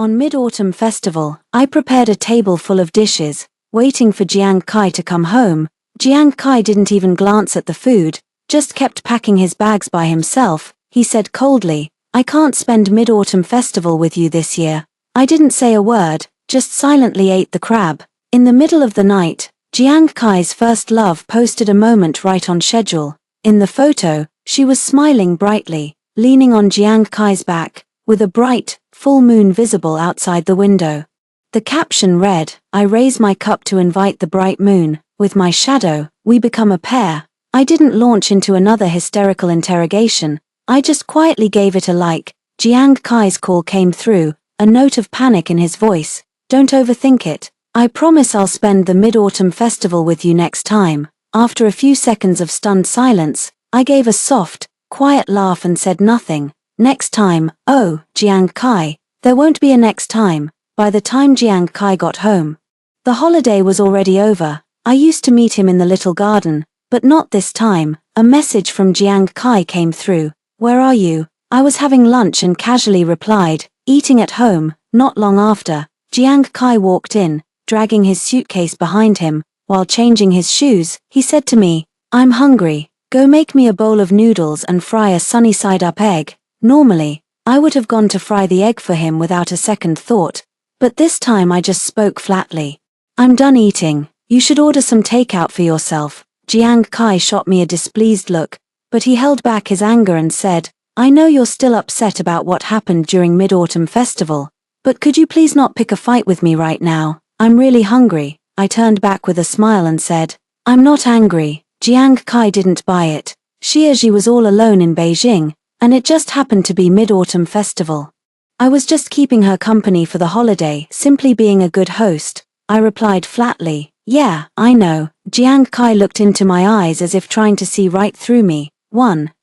On Mid-Autumn Festival, I prepared a table full of dishes, waiting for Jiang Kai to come home. Jiang Kai didn't even glance at the food, just kept packing his bags by himself. He said coldly, "I can't spend Mid-Autumn Festival with you this year." I didn't say a word, just silently ate the crab. In the middle of the night, Jiang Kai's first love posted a moment right on schedule. In the photo, she was smiling brightly, leaning on Jiang Kai's back, with a bright, full moon visible outside the window. The caption read, "I raise my cup to invite the bright moon, with my shadow, we become a pair." I didn't launch into another hysterical interrogation, I just quietly gave it a like. Jiang Kai's call came through, a note of panic in his voice. "Don't overthink it. I promise I'll spend the Mid-Autumn Festival with you next time." After a few seconds of stunned silence, I gave a soft, quiet laugh and said nothing. "Next time, oh, Jiang Kai, there won't be a next time." By the time Jiang Kai got home, the holiday was already over. I used to meet him in the little garden, but not this time. A message from Jiang Kai came through. "Where are you?" I was having lunch and casually replied, "Eating at home." Not long after, Jiang Kai walked in, dragging his suitcase behind him. While changing his shoes, he said to me, "I'm hungry. Go make me a bowl of noodles and fry a sunny side-up egg." Normally, I would have gone to fry the egg for him without a second thought, but this time I just spoke flatly. "I'm done eating. You should order some takeout for yourself." Jiang Kai shot me a displeased look, but he held back his anger and said, "I know you're still upset about what happened during Mid-Autumn Festival, but could you please not pick a fight with me right now? I'm really hungry." I turned back with a smile and said, "I'm not angry." Jiang Kai didn't buy it. She was all alone in Beijing, and it just happened to be Mid-Autumn Festival. I was just keeping her company for the holiday, simply being a good host. I replied flatly, "Yeah, I know." Jiang Kai looked into my eyes as if trying to see right through me.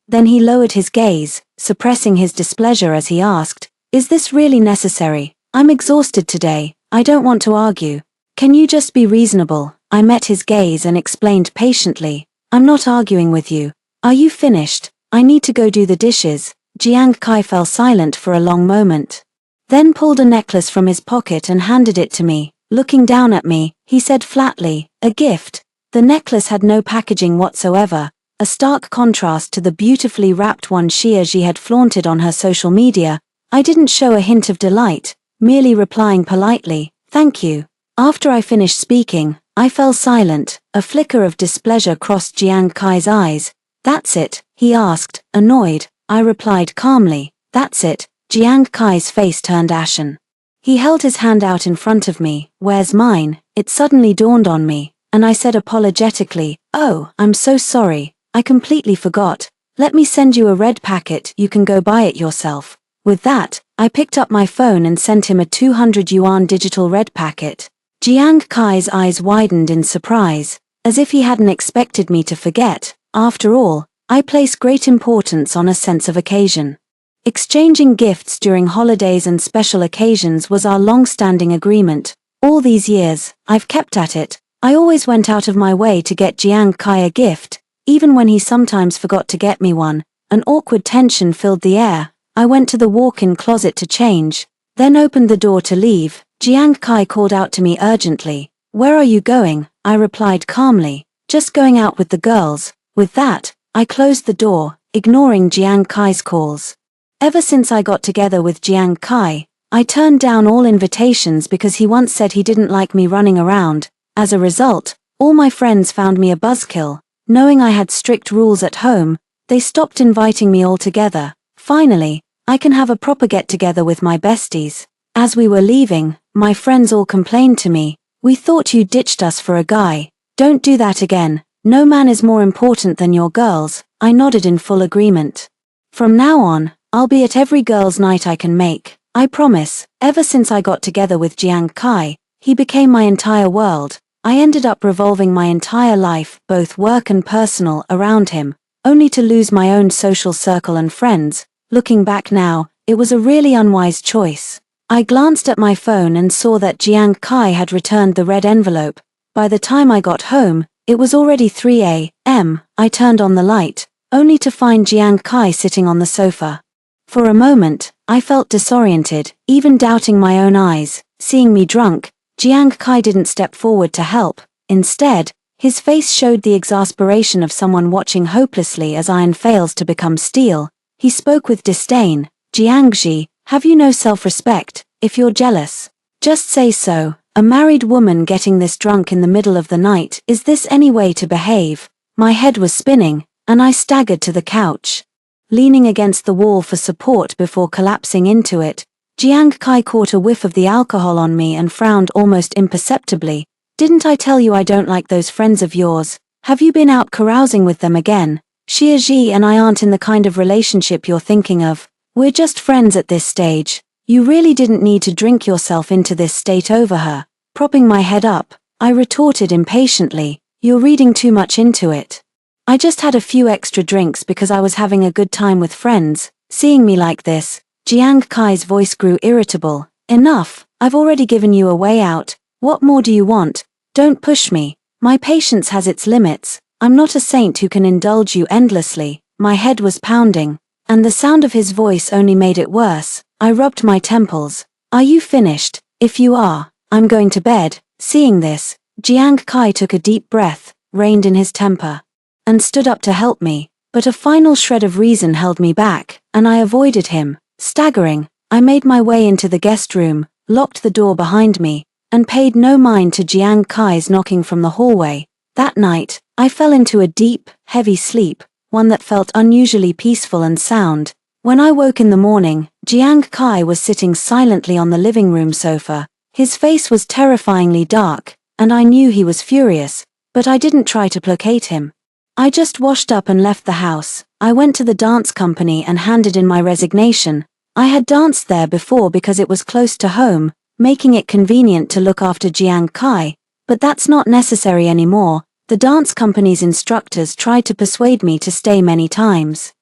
Then he lowered his gaze, suppressing his displeasure as he asked, "Is this really necessary? I'm exhausted today. I don't want to argue. Can you just be reasonable?" I met his gaze and explained patiently, "I'm not arguing with you. Are you finished? I need to go do the dishes." Jiang Kai fell silent for a long moment, then pulled a necklace from his pocket and handed it to me. Looking down at me, he said flatly, "A gift." The necklace had no packaging whatsoever, a stark contrast to the beautifully wrapped one she had flaunted on her social media. I didn't show a hint of delight, merely replying politely, "Thank you." After I finished speaking, I fell silent. A flicker of displeasure crossed Jiang Kai's eyes. "That's it?" he asked, annoyed. I replied calmly, "That's it." Jiang Kai's face turned ashen. He held his hand out in front of me. "Where's mine?" It suddenly dawned on me, and I said apologetically, "Oh, I'm so sorry. I completely forgot. Let me send you a red packet, you can go buy it yourself." With that, I picked up my phone and sent him a 200 yuan digital red packet. Jiang Kai's eyes widened in surprise, as if he hadn't expected me to forget. After all, I place great importance on a sense of occasion. Exchanging gifts during holidays and special occasions was our long-standing agreement. All these years, I've kept at it. I always went out of my way to get Jiang Kai a gift, even when he sometimes forgot to get me one. An awkward tension filled the air. I went to the walk-in closet to change, then opened the door to leave. Jiang Kai called out to me urgently, "Where are you going?" I replied calmly, "Just going out with the girls." With that, I closed the door, ignoring Jiang Kai's calls. Ever since I got together with Jiang Kai, I turned down all invitations because he once said he didn't like me running around. As a result, all my friends found me a buzzkill. Knowing I had strict rules at home, they stopped inviting me altogether. Finally, I can have a proper get-together with my besties. As we were leaving, my friends all complained to me, "We thought you ditched us for a guy. Don't do that again. No man is more important than your girls." I nodded in full agreement. From now on, I'll be at every girls' night I can make. I promise. Ever since I got together with Jiang Kai, he became my entire world. I ended up revolving my entire life, both work and personal, around him, only to lose my own social circle and friends. Looking back now, it was a really unwise choice. I glanced at my phone and saw that Jiang Kai had returned the red envelope. By the time I got home, it was already 3 a.m. I turned on the light, only to find Jiang Kai sitting on the sofa. For a moment, I felt disoriented, even doubting my own eyes. Seeing me drunk, Jiang Kai didn't step forward to help. Instead, his face showed the exasperation of someone watching hopelessly as iron fails to become steel. He spoke with disdain. Jiangji, have you no self-respect? If you're jealous, just say so. A married woman getting this drunk in the middle of the night, is this any way to behave? My head was spinning, and I staggered to the couch. Leaning against the wall for support before collapsing into it, Jiang Kai caught a whiff of the alcohol on me and frowned almost imperceptibly. Didn't I tell you I don't like those friends of yours? Have you been out carousing with them again? Xia Ji and I aren't in the kind of relationship you're thinking of. We're just friends at this stage. You really didn't need to drink yourself into this state over her. Propping my head up, I retorted impatiently, you're reading too much into it. I just had a few extra drinks because I was having a good time with friends. Seeing me like this, Jiang Kai's voice grew irritable. Enough, I've already given you a way out. What more do you want? Don't push me. My patience has its limits. I'm not a saint who can indulge you endlessly. My head was pounding, and the sound of his voice only made it worse. I rubbed my temples. Are you finished? If you are, I'm going to bed. Seeing this, Jiang Kai took a deep breath, reined in his temper, and stood up to help me, but a final shred of reason held me back, and I avoided him. Staggering, I made my way into the guest room, locked the door behind me, and paid no mind to Jiang Kai's knocking from the hallway. That night, I fell into a deep, heavy sleep, one that felt unusually peaceful and sound. When I woke in the morning, Jiang Kai was sitting silently on the living room sofa. His face was terrifyingly dark, and I knew he was furious, but I didn't try to placate him. I just washed up and left the house. I went to the dance company and handed in my resignation. I had danced there before because it was close to home, making it convenient to look after Jiang Kai, but that's not necessary anymore. The dance company's instructors tried to persuade me to stay many times,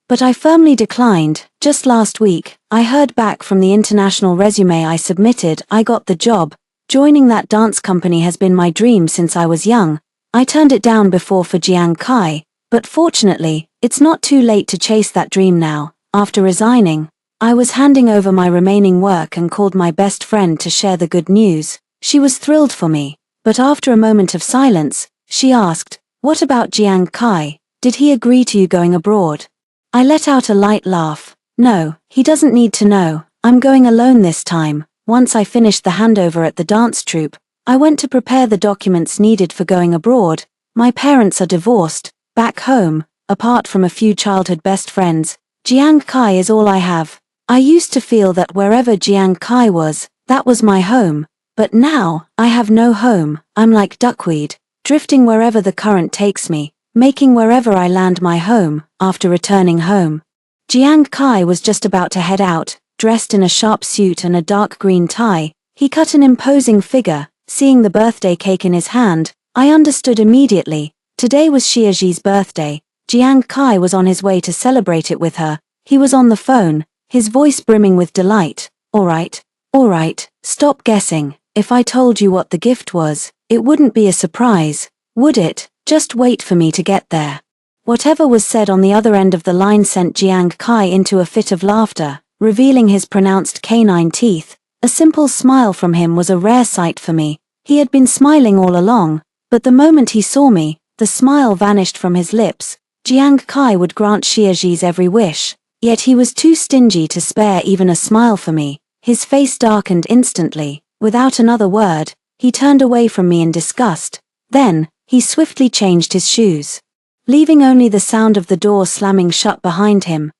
but I firmly declined. Just last week, I heard back from the international resume I submitted. I got the job. Joining that dance company has been my dream since I was young. I turned it down before for Jiang Kai, but fortunately, it's not too late to chase that dream now. After resigning, I was handing over my remaining work and called my best friend to share the good news. She was thrilled for me, but after a moment of silence, she asked, "What about Jiang Kai? Did he agree to you going abroad?" I let out a light laugh. "No, he doesn't need to know. I'm going alone this time." Once I finished the handover at the dance troupe, I went to prepare the documents needed for going abroad. My parents are divorced. Back home, apart from a few childhood best friends, Jiang Kai is all I have. I used to feel that wherever Jiang Kai was, that was my home. But now, I have no home. I'm like duckweed, drifting wherever the current takes me, making wherever I land my home. After returning home, Jiang Kai was just about to head out, dressed in a sharp suit and a dark green tie. He cut an imposing figure. Seeing the birthday cake in his hand, I understood immediately. Today was Xiaji's birthday. Jiang Kai was on his way to celebrate it with her. He was on the phone, his voice brimming with delight. All right, stop guessing. If I told you what the gift was, it wouldn't be a surprise, would it? Just wait for me to get there." Whatever was said on the other end of the line sent Jiang Kai into a fit of laughter, revealing his pronounced canine teeth. A simple smile from him was a rare sight for me. He had been smiling all along, but the moment he saw me, the smile vanished from his lips. Jiang Kai would grant Xiaji's every wish, yet he was too stingy to spare even a smile for me. His face darkened instantly. Without another word, he turned away from me in disgust. Then, he swiftly changed his shoes, leaving only the sound of the door slamming shut behind him.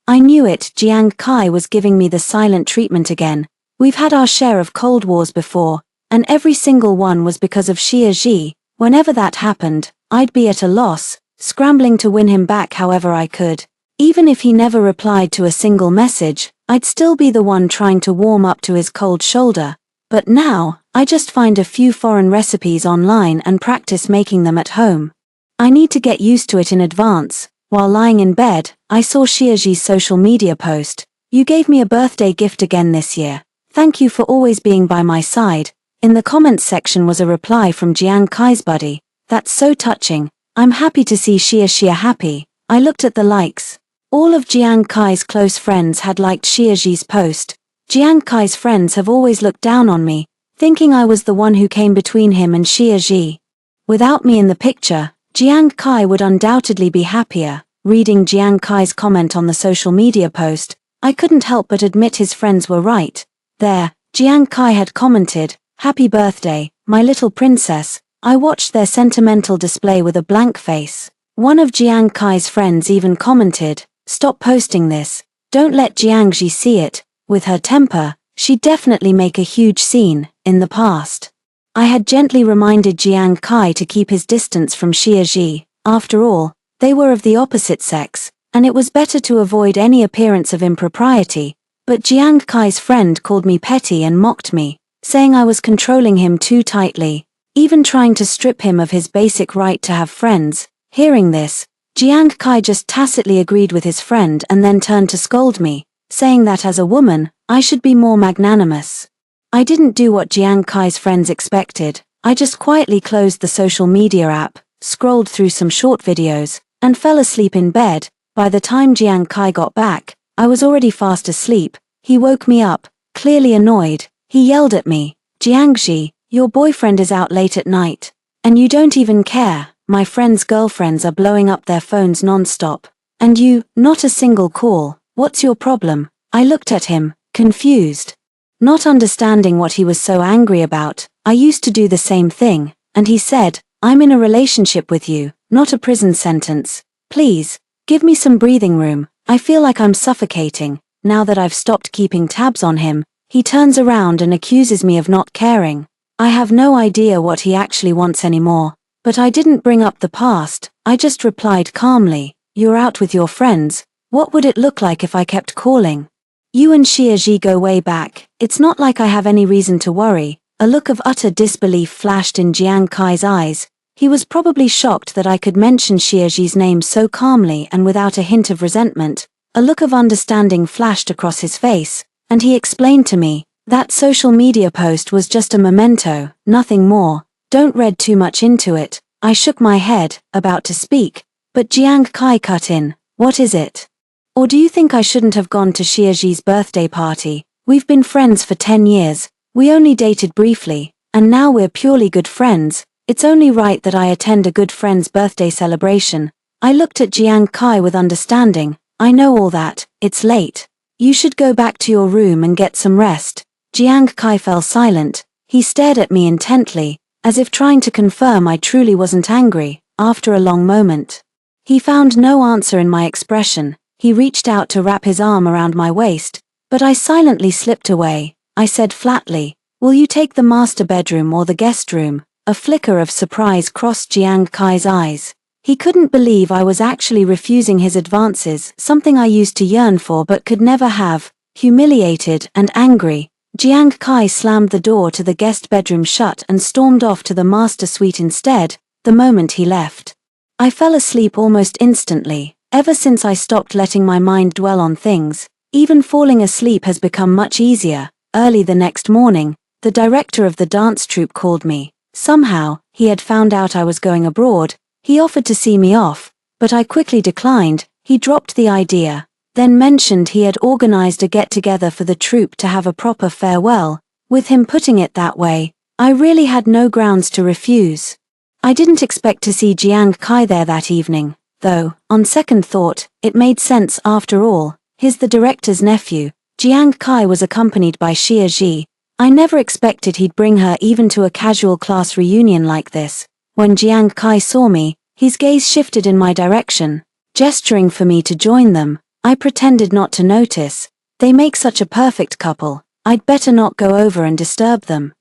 I knew it. Jiang Kai was giving me the silent treatment again. We've had our share of Cold Wars before, and every single one was because of Xiaji. Whenever that happened, I'd be at a loss, scrambling to win him back however I could. Even if he never replied to a single message, I'd still be the one trying to warm up to his cold shoulder. But now, I just find a few foreign recipes online and practice making them at home. I need to get used to it in advance. While lying in bed, I saw Xiaji's social media post. "You gave me a birthday gift again this year. Thank you for always being by my side." In the comments section was a reply from Jiang Kai's buddy. "That's so touching. I'm happy to see Xia happy." I looked at the likes. All of Jiang Kai's close friends had liked Xie Zhi's post. Jiang Kai's friends have always looked down on me, thinking I was the one who came between him and Xie Zhi. Without me in the picture, Jiang Kai would undoubtedly be happier. Reading Jiang Kai's comment on the social media post, I couldn't help but admit his friends were right. There, Jiang Kai had commented, "Happy birthday, my little princess." I watched their sentimental display with a blank face. One of Jiang Kai's friends even commented, "Stop posting this. Don't let Jiang Zhi see it. With her temper, she'd definitely make a huge scene." In the past, I had gently reminded Jiang Kai to keep his distance from Xie Zhi. After all, they were of the opposite sex, and it was better to avoid any appearance of impropriety. But Jiang Kai's friend called me petty and mocked me, saying I was controlling him too tightly, even trying to strip him of his basic right to have friends. Hearing this, Jiang Kai just tacitly agreed with his friend and then turned to scold me, saying that as a woman, I should be more magnanimous. I didn't do what Jiang Kai's friends expected. I just quietly closed the social media app, scrolled through some short videos, and fell asleep in bed. By the time Jiang Kai got back, I was already fast asleep. He woke me up, clearly annoyed. He yelled at me, "Jiang Zhi, your boyfriend is out late at night. And you don't even care. My friends' girlfriends are blowing up their phones non-stop. And you, not a single call. What's your problem?" I looked at him, confused. Not understanding what he was so angry about. I used to do the same thing, and he said, "I'm in a relationship with you, not a prison sentence. Please, give me some breathing room. I feel like I'm suffocating." Now that I've stopped keeping tabs on him, he turns around and accuses me of not caring. I have no idea what he actually wants anymore. But I didn't bring up the past. I just replied calmly, "You're out with your friends. What would it look like if I kept calling? You and Xie Zhi go way back. It's not like I have any reason to worry." A look of utter disbelief flashed in Jiang Kai's eyes. He was probably shocked that I could mention Xie Zhi's name so calmly and without a hint of resentment. A look of understanding flashed across his face, and he explained to me, "That social media post was just a memento, nothing more. Don't read too much into it." I shook my head, about to speak, but Jiang Kai cut in, "What is it? Or do you think I shouldn't have gone to Xie Zhi's birthday party? We've been friends for 10 years, we only dated briefly, and now we're purely good friends. It's only right that I attend a good friend's birthday celebration." I looked at Jiang Kai with understanding. "I know all that. It's late. You should go back to your room and get some rest." Jiang Kai fell silent. He stared at me intently, as if trying to confirm I truly wasn't angry. After a long moment, he found no answer in my expression. He reached out to wrap his arm around my waist, but I silently slipped away. I said flatly, "Will you take the master bedroom or the guest room?" A flicker of surprise crossed Jiang Kai's eyes. He couldn't believe I was actually refusing his advances, something I used to yearn for but could never have. Humiliated and angry, Jiang Kai slammed the door to the guest bedroom shut and stormed off to the master suite instead. The moment he left, I fell asleep almost instantly. Ever since I stopped letting my mind dwell on things, even falling asleep has become much easier. Early the next morning, the director of the dance troupe called me. Somehow, he had found out I was going abroad. He offered to see me off, but I quickly declined. He dropped the idea, then mentioned he had organized a get-together for the troupe to have a proper farewell. With him putting it that way, I really had no grounds to refuse. I didn't expect to see Jiang Kai there that evening, though, on second thought, it made sense after all. He's the director's nephew. Jiang Kai was accompanied by Xie Zhi. I never expected he'd bring her even to a casual class reunion like this. When Jiang Kai saw me, his gaze shifted in my direction, gesturing for me to join them. I pretended not to notice. They make such a perfect couple. I'd better not go over and disturb them.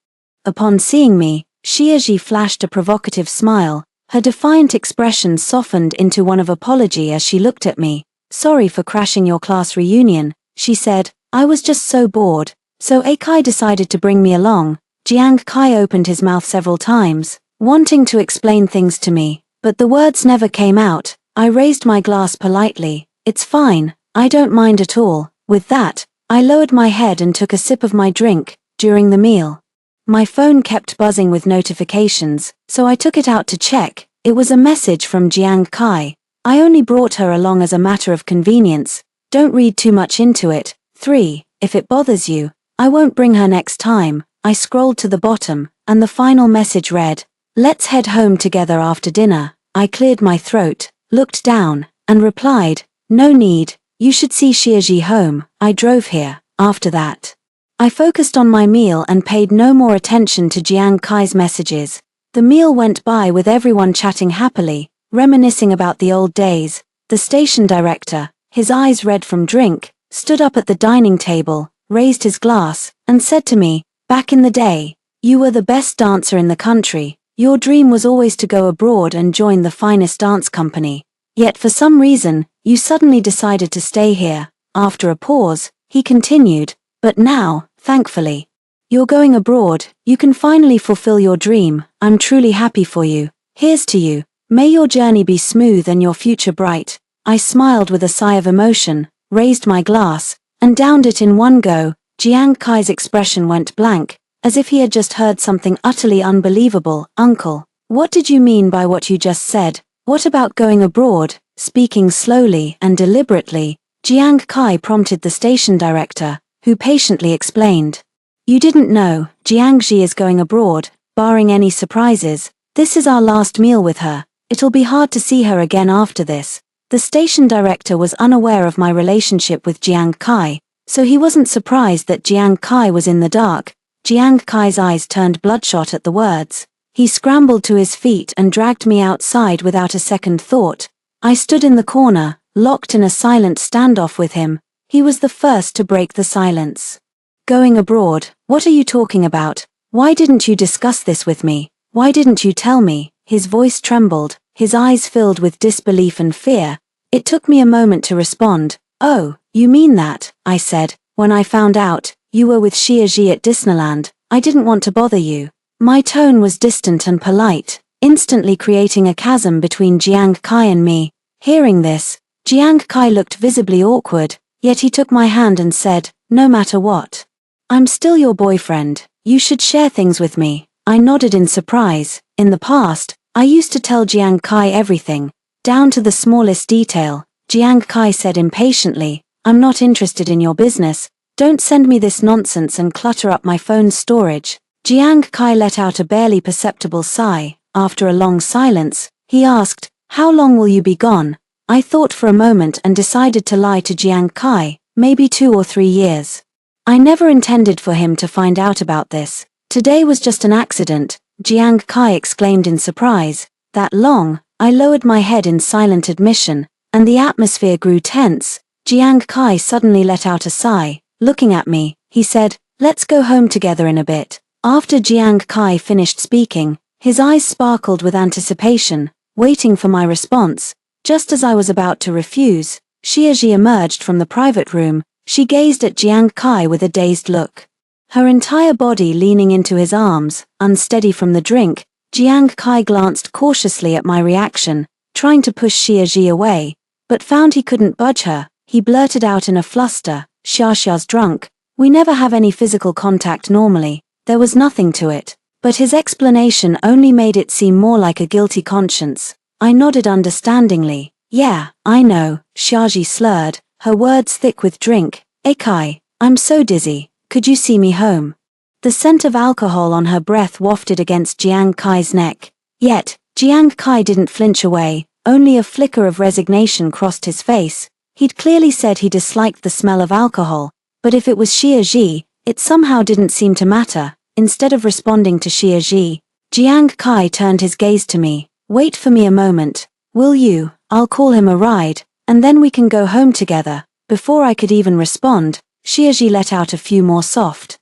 Upon seeing me, Xie Zhi flashed a provocative smile. Her defiant expression softened into one of apology as she looked at me. "Sorry for crashing your class reunion," she said. "I was just so bored. So Akai decided to bring me along." Jiang Kai opened his mouth several times, wanting to explain things to me, but the words never came out. I raised my glass politely. "It's fine, I don't mind at all." With that, I lowered my head and took a sip of my drink. During the meal, my phone kept buzzing with notifications, so I took it out to check. It was a message from Jiang Kai. I only brought her along as a matter of convenience. Don't read too much into it. 3. If it bothers you, I won't bring her next time. I scrolled to the bottom, and the final message read, "Let's head home together after dinner." I cleared my throat, looked down, and replied, "No need, you should see Xiaji home. I drove here." After that, I focused on my meal and paid no more attention to Jiang Kai's messages. The meal went by with everyone chatting happily, reminiscing about the old days. The station director, his eyes red from drink, stood up at the dining table, raised his glass, and said to me, "Back in the day, you were the best dancer in the country. Your dream was always to go abroad and join the finest dance company. Yet for some reason, you suddenly decided to stay here." After a pause, he continued, "But now, thankfully, you're going abroad, you can finally fulfill your dream. I'm truly happy for you. Here's to you. May your journey be smooth and your future bright." I smiled with a sigh of emotion, raised my glass, and downed it in one go. Jiang Kai's expression went blank, as if he had just heard something utterly unbelievable. "Uncle, what did you mean by what you just said? What about going abroad?" Speaking slowly and deliberately, Jiang Kai prompted the station director, who patiently explained. "You didn't know, Jiangxi is going abroad, barring any surprises. This is our last meal with her. It'll be hard to see her again after this." The station director was unaware of my relationship with Jiang Kai, so he wasn't surprised that Jiang Kai was in the dark. Jiang Kai's eyes turned bloodshot at the words. He scrambled to his feet and dragged me outside without a second thought. I stood in the corner, locked in a silent standoff with him. He was the first to break the silence. "Going abroad, what are you talking about? Why didn't you discuss this with me? Why didn't you tell me?" His voice trembled, his eyes filled with disbelief and fear. It took me a moment to respond. "Oh, you mean that," I said, "when I found out you were with Xiaji at Disneyland, I didn't want to bother you." My tone was distant and polite, instantly creating a chasm between Jiang Kai and me. Hearing this, Jiang Kai looked visibly awkward, yet he took my hand and said, "No matter what, I'm still your boyfriend. You should share things with me." I nodded in surprise. In the past, I used to tell Jiang Kai everything, down to the smallest detail. Jiang Kai said impatiently, "I'm not interested in your business. Don't send me this nonsense and clutter up my phone's storage." Jiang Kai let out a barely perceptible sigh. After a long silence, he asked, "How long will you be gone?" I thought for a moment and decided to lie to Jiang Kai, maybe 2 or 3 years. I never intended for him to find out about this. "Today was just an accident," Jiang Kai exclaimed in surprise. "That long?" I lowered my head in silent admission, and the atmosphere grew tense. Jiang Kai suddenly let out a sigh. Looking at me, he said, "Let's go home together in a bit." After Jiang Kai finished speaking, his eyes sparkled with anticipation, waiting for my response. Just as I was about to refuse, Xiaji emerged from the private room. She gazed at Jiang Kai with a dazed look, her entire body leaning into his arms, unsteady from the drink. Jiang Kai glanced cautiously at my reaction, trying to push Xiaji away, but found he couldn't budge her. He blurted out in a fluster, "Xiaxia's drunk. We never have any physical contact normally." There was nothing to it, but his explanation only made it seem more like a guilty conscience. I nodded understandingly. "Yeah, I know," Xiaji slurred, her words thick with drink. "Ekai, I'm so dizzy. Could you see me home?" The scent of alcohol on her breath wafted against Jiang Kai's neck. Yet, Jiang Kai didn't flinch away, only a flicker of resignation crossed his face. He'd clearly said he disliked the smell of alcohol, but if it was Xiaji, it somehow didn't seem to matter. Instead of responding to Xiaji, Jiang Kai turned his gaze to me. "Wait for me a moment, will you? I'll call him a ride, and then we can go home together." Before I could even respond, Xiaji let out a few more soft,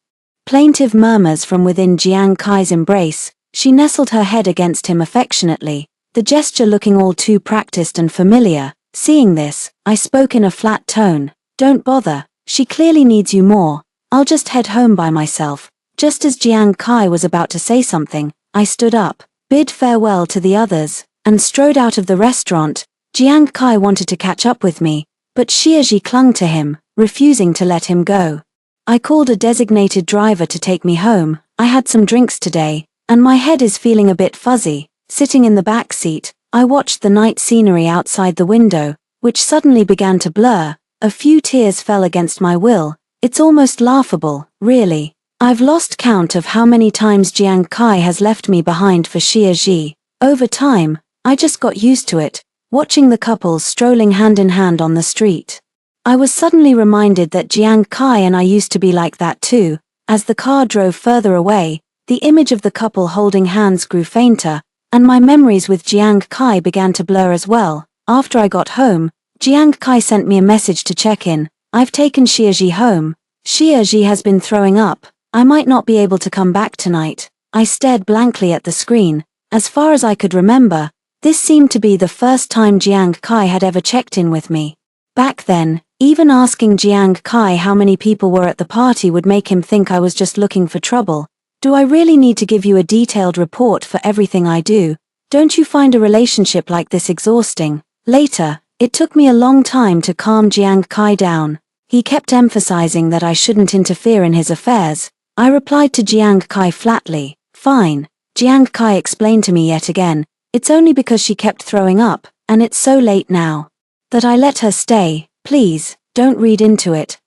plaintive murmurs from within Jiang Kai's embrace. She nestled her head against him affectionately, the gesture looking all too practiced and familiar. Seeing this, I spoke in a flat tone. "Don't bother, she clearly needs you more. I'll just head home by myself." Just as Jiang Kai was about to say something, I stood up, bid farewell to the others, and strode out of the restaurant. Jiang Kai wanted to catch up with me, but Xiaji clung to him, refusing to let him go. I called a designated driver to take me home. I had some drinks today, and my head is feeling a bit fuzzy. Sitting in the back seat, I watched the night scenery outside the window, which suddenly began to blur. A few tears fell against my will. It's almost laughable, really. I've lost count of how many times Jiang Kai has left me behind for Xie Ji. Over time, I just got used to it, watching the couples strolling hand in hand on the street. I was suddenly reminded that Jiang Kai and I used to be like that too. As the car drove further away, the image of the couple holding hands grew fainter, and my memories with Jiang Kai began to blur as well. After I got home, Jiang Kai sent me a message to check in. I've taken Xie Ji home. Xie Ji has been throwing up. I might not be able to come back tonight. I stared blankly at the screen. As far as I could remember, this seemed to be the first time Jiang Kai had ever checked in with me. Back then, even asking Jiang Kai how many people were at the party would make him think I was just looking for trouble. Do I really need to give you a detailed report for everything I do? Don't you find a relationship like this exhausting? Later, it took me a long time to calm Jiang Kai down. He kept emphasizing that I shouldn't interfere in his affairs. I replied to Jiang Kai flatly, "Fine." Jiang Kai explained to me yet again, "It's only because she kept throwing up, and it's so late now, that I let her stay. Please, don't read into it."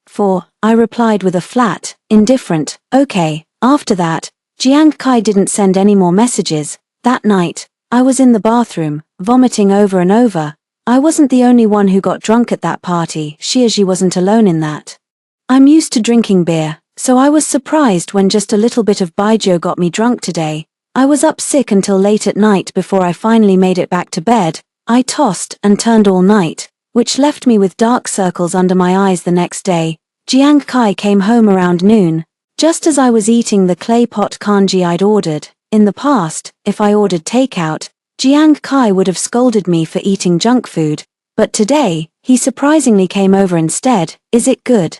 I replied with a flat, indifferent, "Okay." After that, Jiang Kai didn't send any more messages. That night, I was in the bathroom, vomiting over and over. I wasn't the only one who got drunk at that party. Xie Ji wasn't alone in that. I'm used to drinking beer, so I was surprised when just a little bit of baijiu got me drunk today. I was up sick until late at night before I finally made it back to bed. I tossed and turned all night, which left me with dark circles under my eyes the next day. Jiang Kai came home around noon, just as I was eating the clay pot kanji I'd ordered. In the past, if I ordered takeout, Jiang Kai would have scolded me for eating junk food, but today, he surprisingly came over instead. "Is it good?"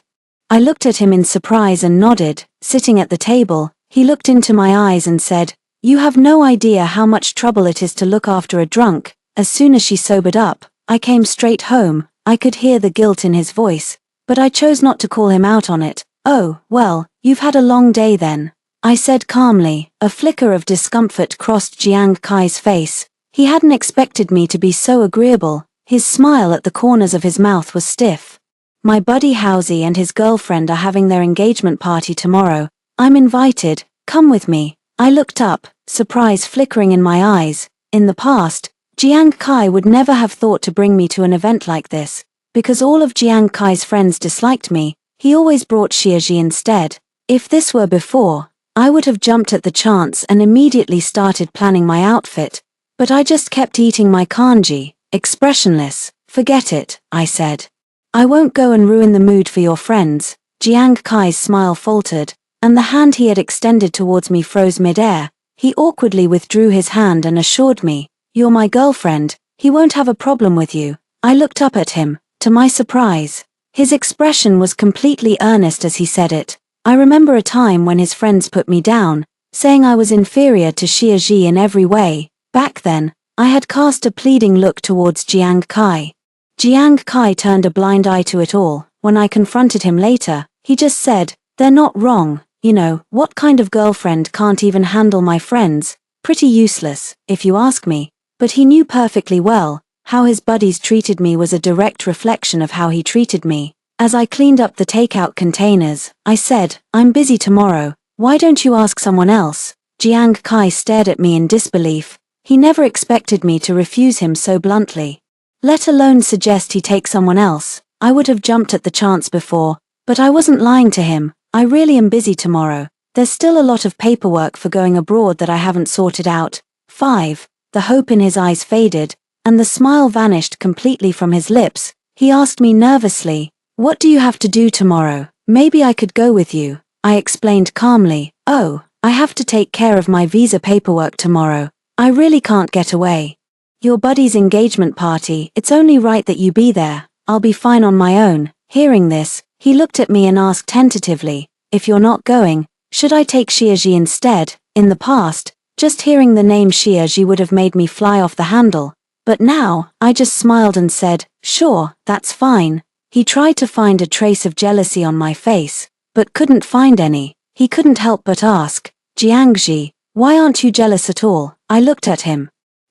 I looked at him in surprise and nodded. Sitting at the table, he looked into my eyes and said, "You have no idea how much trouble it is to look after a drunk." As soon as she sobered up, I came straight home. I could hear the guilt in his voice, but I chose not to call him out on it. "Oh, well, you've had a long day then," I said calmly. A flicker of discomfort crossed Jiang Kai's face. He hadn't expected me to be so agreeable. His smile at the corners of his mouth was stiff. "My buddy Housie and his girlfriend are having their engagement party tomorrow. I'm invited. Come with me." I looked up, surprise flickering in my eyes. In the past, Jiang Kai would never have thought to bring me to an event like this. Because all of Jiang Kai's friends disliked me, he always brought Xie Ji instead. If this were before, I would have jumped at the chance and immediately started planning my outfit. But I just kept eating my kanji, expressionless. "Forget it," I said. "I won't go and ruin the mood for your friends." Jiang Kai's smile faltered, and the hand he had extended towards me froze mid-air. He awkwardly withdrew his hand and assured me, "You're my girlfriend, he won't have a problem with you." I looked up at him. To my surprise, his expression was completely earnest as he said it. I remember a time when his friends put me down, saying I was inferior to Xie Ji in every way. Back then, I had cast a pleading look towards Jiang Kai. Jiang Kai turned a blind eye to it all. When I confronted him later, he just said, "They're not wrong. You know, what kind of girlfriend can't even handle my friends? Pretty useless, if you ask me." But he knew perfectly well, how his buddies treated me was a direct reflection of how he treated me. As I cleaned up the takeout containers, I said, "I'm busy tomorrow. Why don't you ask someone else?" Jiang Kai stared at me in disbelief. He never expected me to refuse him so bluntly, let alone suggest he take someone else. I would have jumped at the chance before, but I wasn't lying to him. "I really am busy tomorrow. There's still a lot of paperwork for going abroad that I haven't sorted out." 5. The hope in his eyes faded, and the smile vanished completely from his lips. He asked me nervously, "What do you have to do tomorrow?" "Maybe I could go with you," I explained calmly. "Oh, I have to take care of my visa paperwork tomorrow. I really can't get away." "Your buddy's engagement party, it's only right that you be there. I'll be fine on my own." Hearing this, he looked at me and asked tentatively, "If you're not going, should I take Xie Ji instead?" In the past, just hearing the name Xie Ji would have made me fly off the handle. But now, I just smiled and said, "Sure, that's fine." He tried to find a trace of jealousy on my face, but couldn't find any. He couldn't help but ask, "Jiangji, why aren't you jealous at all?" I looked at him.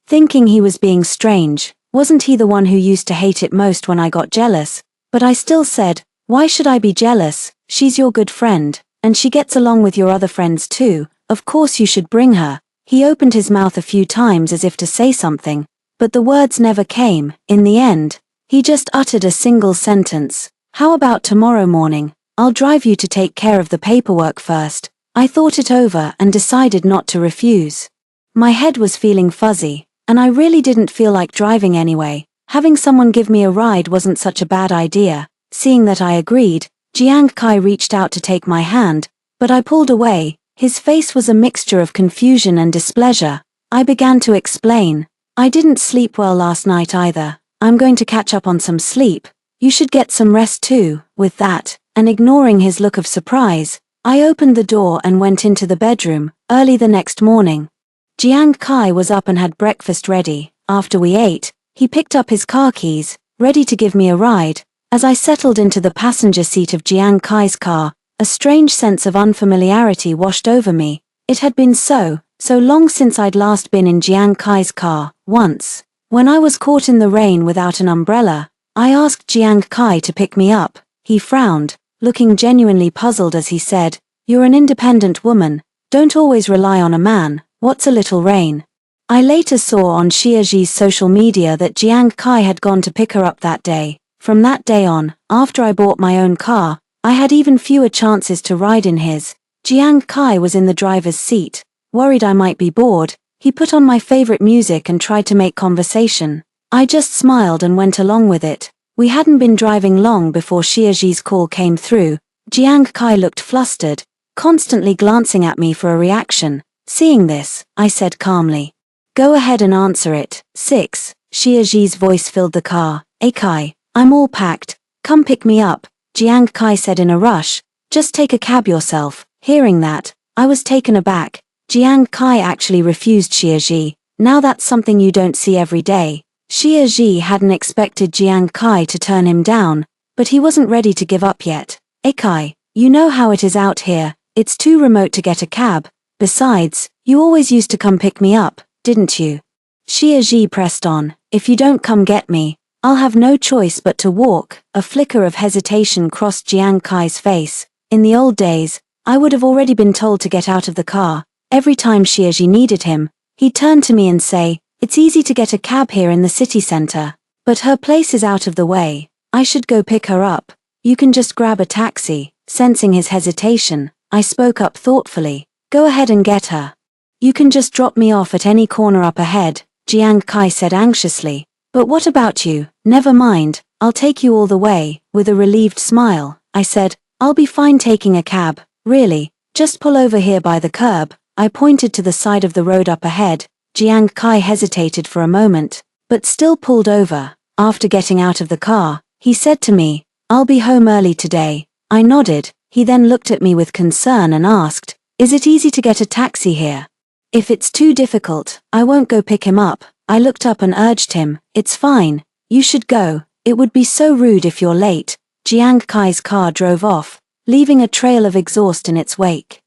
thinking he was being strange. Wasn't he the one who used to hate it most when I got jealous? But I still said, why should I be jealous? She's your good friend, and she gets along with your other friends too. Of course you should bring her. He opened his mouth a few times as if to say something, but the words never came. In the end, he just uttered a single sentence. How about tomorrow morning? I'll drive you to take care of the paperwork first. I thought it over and decided not to refuse. My head was feeling fuzzy, and I really didn't feel like driving anyway. Having someone give me a ride wasn't such a bad idea. Seeing that I agreed, Jiang Kai reached out to take my hand, but I pulled away. His face was a mixture of confusion and displeasure. I began to explain. I didn't sleep well last night either. I'm going to catch up on some sleep. You should get some rest too. With that, and ignoring his look of surprise, I opened the door and went into the bedroom. Early the next morning, Jiang Kai was up and had breakfast ready. After we ate, he picked up his car keys, ready to give me a ride. As I settled into the passenger seat of Jiang Kai's car, a strange sense of unfamiliarity washed over me. It had been so long since I'd last been in Jiang Kai's car. Once, when I was caught in the rain without an umbrella, I asked Jiang Kai to pick me up. He frowned, looking genuinely puzzled as he said, "You're an independent woman, don't always rely on a man, what's a little rain?" I later saw on Xiaji's social media that Jiang Kai had gone to pick her up that day. From that day on, after I bought my own car, I had even fewer chances to ride in his. Jiang Kai was in the driver's seat. Worried I might be bored, he put on my favorite music and tried to make conversation. I just smiled and went along with it. We hadn't been driving long before Xiaji's call came through. Jiang Kai looked flustered, constantly glancing at me for a reaction. Seeing this, I said calmly, "Go ahead and answer it." 6. Xiaji's voice filled the car. "Hey Kai, I'm all packed. Come pick me up," Jiang Kai said in a rush. "Just take a cab yourself." Hearing that, I was taken aback. Jiang Kai actually refused Xiaji. Now that's something you don't see every day. Xiaji hadn't expected Jiang Kai to turn him down, but he wasn't ready to give up yet. "Hey Kai, you know how it is out here. It's too remote to get a cab. Besides, you always used to come pick me up, didn't you?" Xiaji pressed on. "If you don't come get me, I'll have no choice but to walk." A flicker of hesitation crossed Jiang Kai's face. In the old days, I would have already been told to get out of the car. Every time Xiaji needed him, he'd turn to me and say, "It's easy to get a cab here in the city center. But her place is out of the way. I should go pick her up. You can just grab a taxi." Sensing his hesitation, I spoke up thoughtfully. "Go ahead and get her. You can just drop me off at any corner up ahead," Jiang Kai said anxiously. "But what about you?" "Never mind, I'll take you all the way." With a relieved smile, I said, "I'll be fine taking a cab. Really, just pull over here by the curb." I pointed to the side of the road up ahead. Jiang Kai hesitated for a moment, but still pulled over. After getting out of the car, he said to me, "I'll be home early today." I nodded. He then looked at me with concern and asked, "Is it easy to get a taxi here?" "If it's too difficult, I won't go pick him up." I looked up and urged him, "It's fine. You should go. It would be so rude if you're late." Jiang Kai's car drove off, leaving a trail of exhaust in its wake.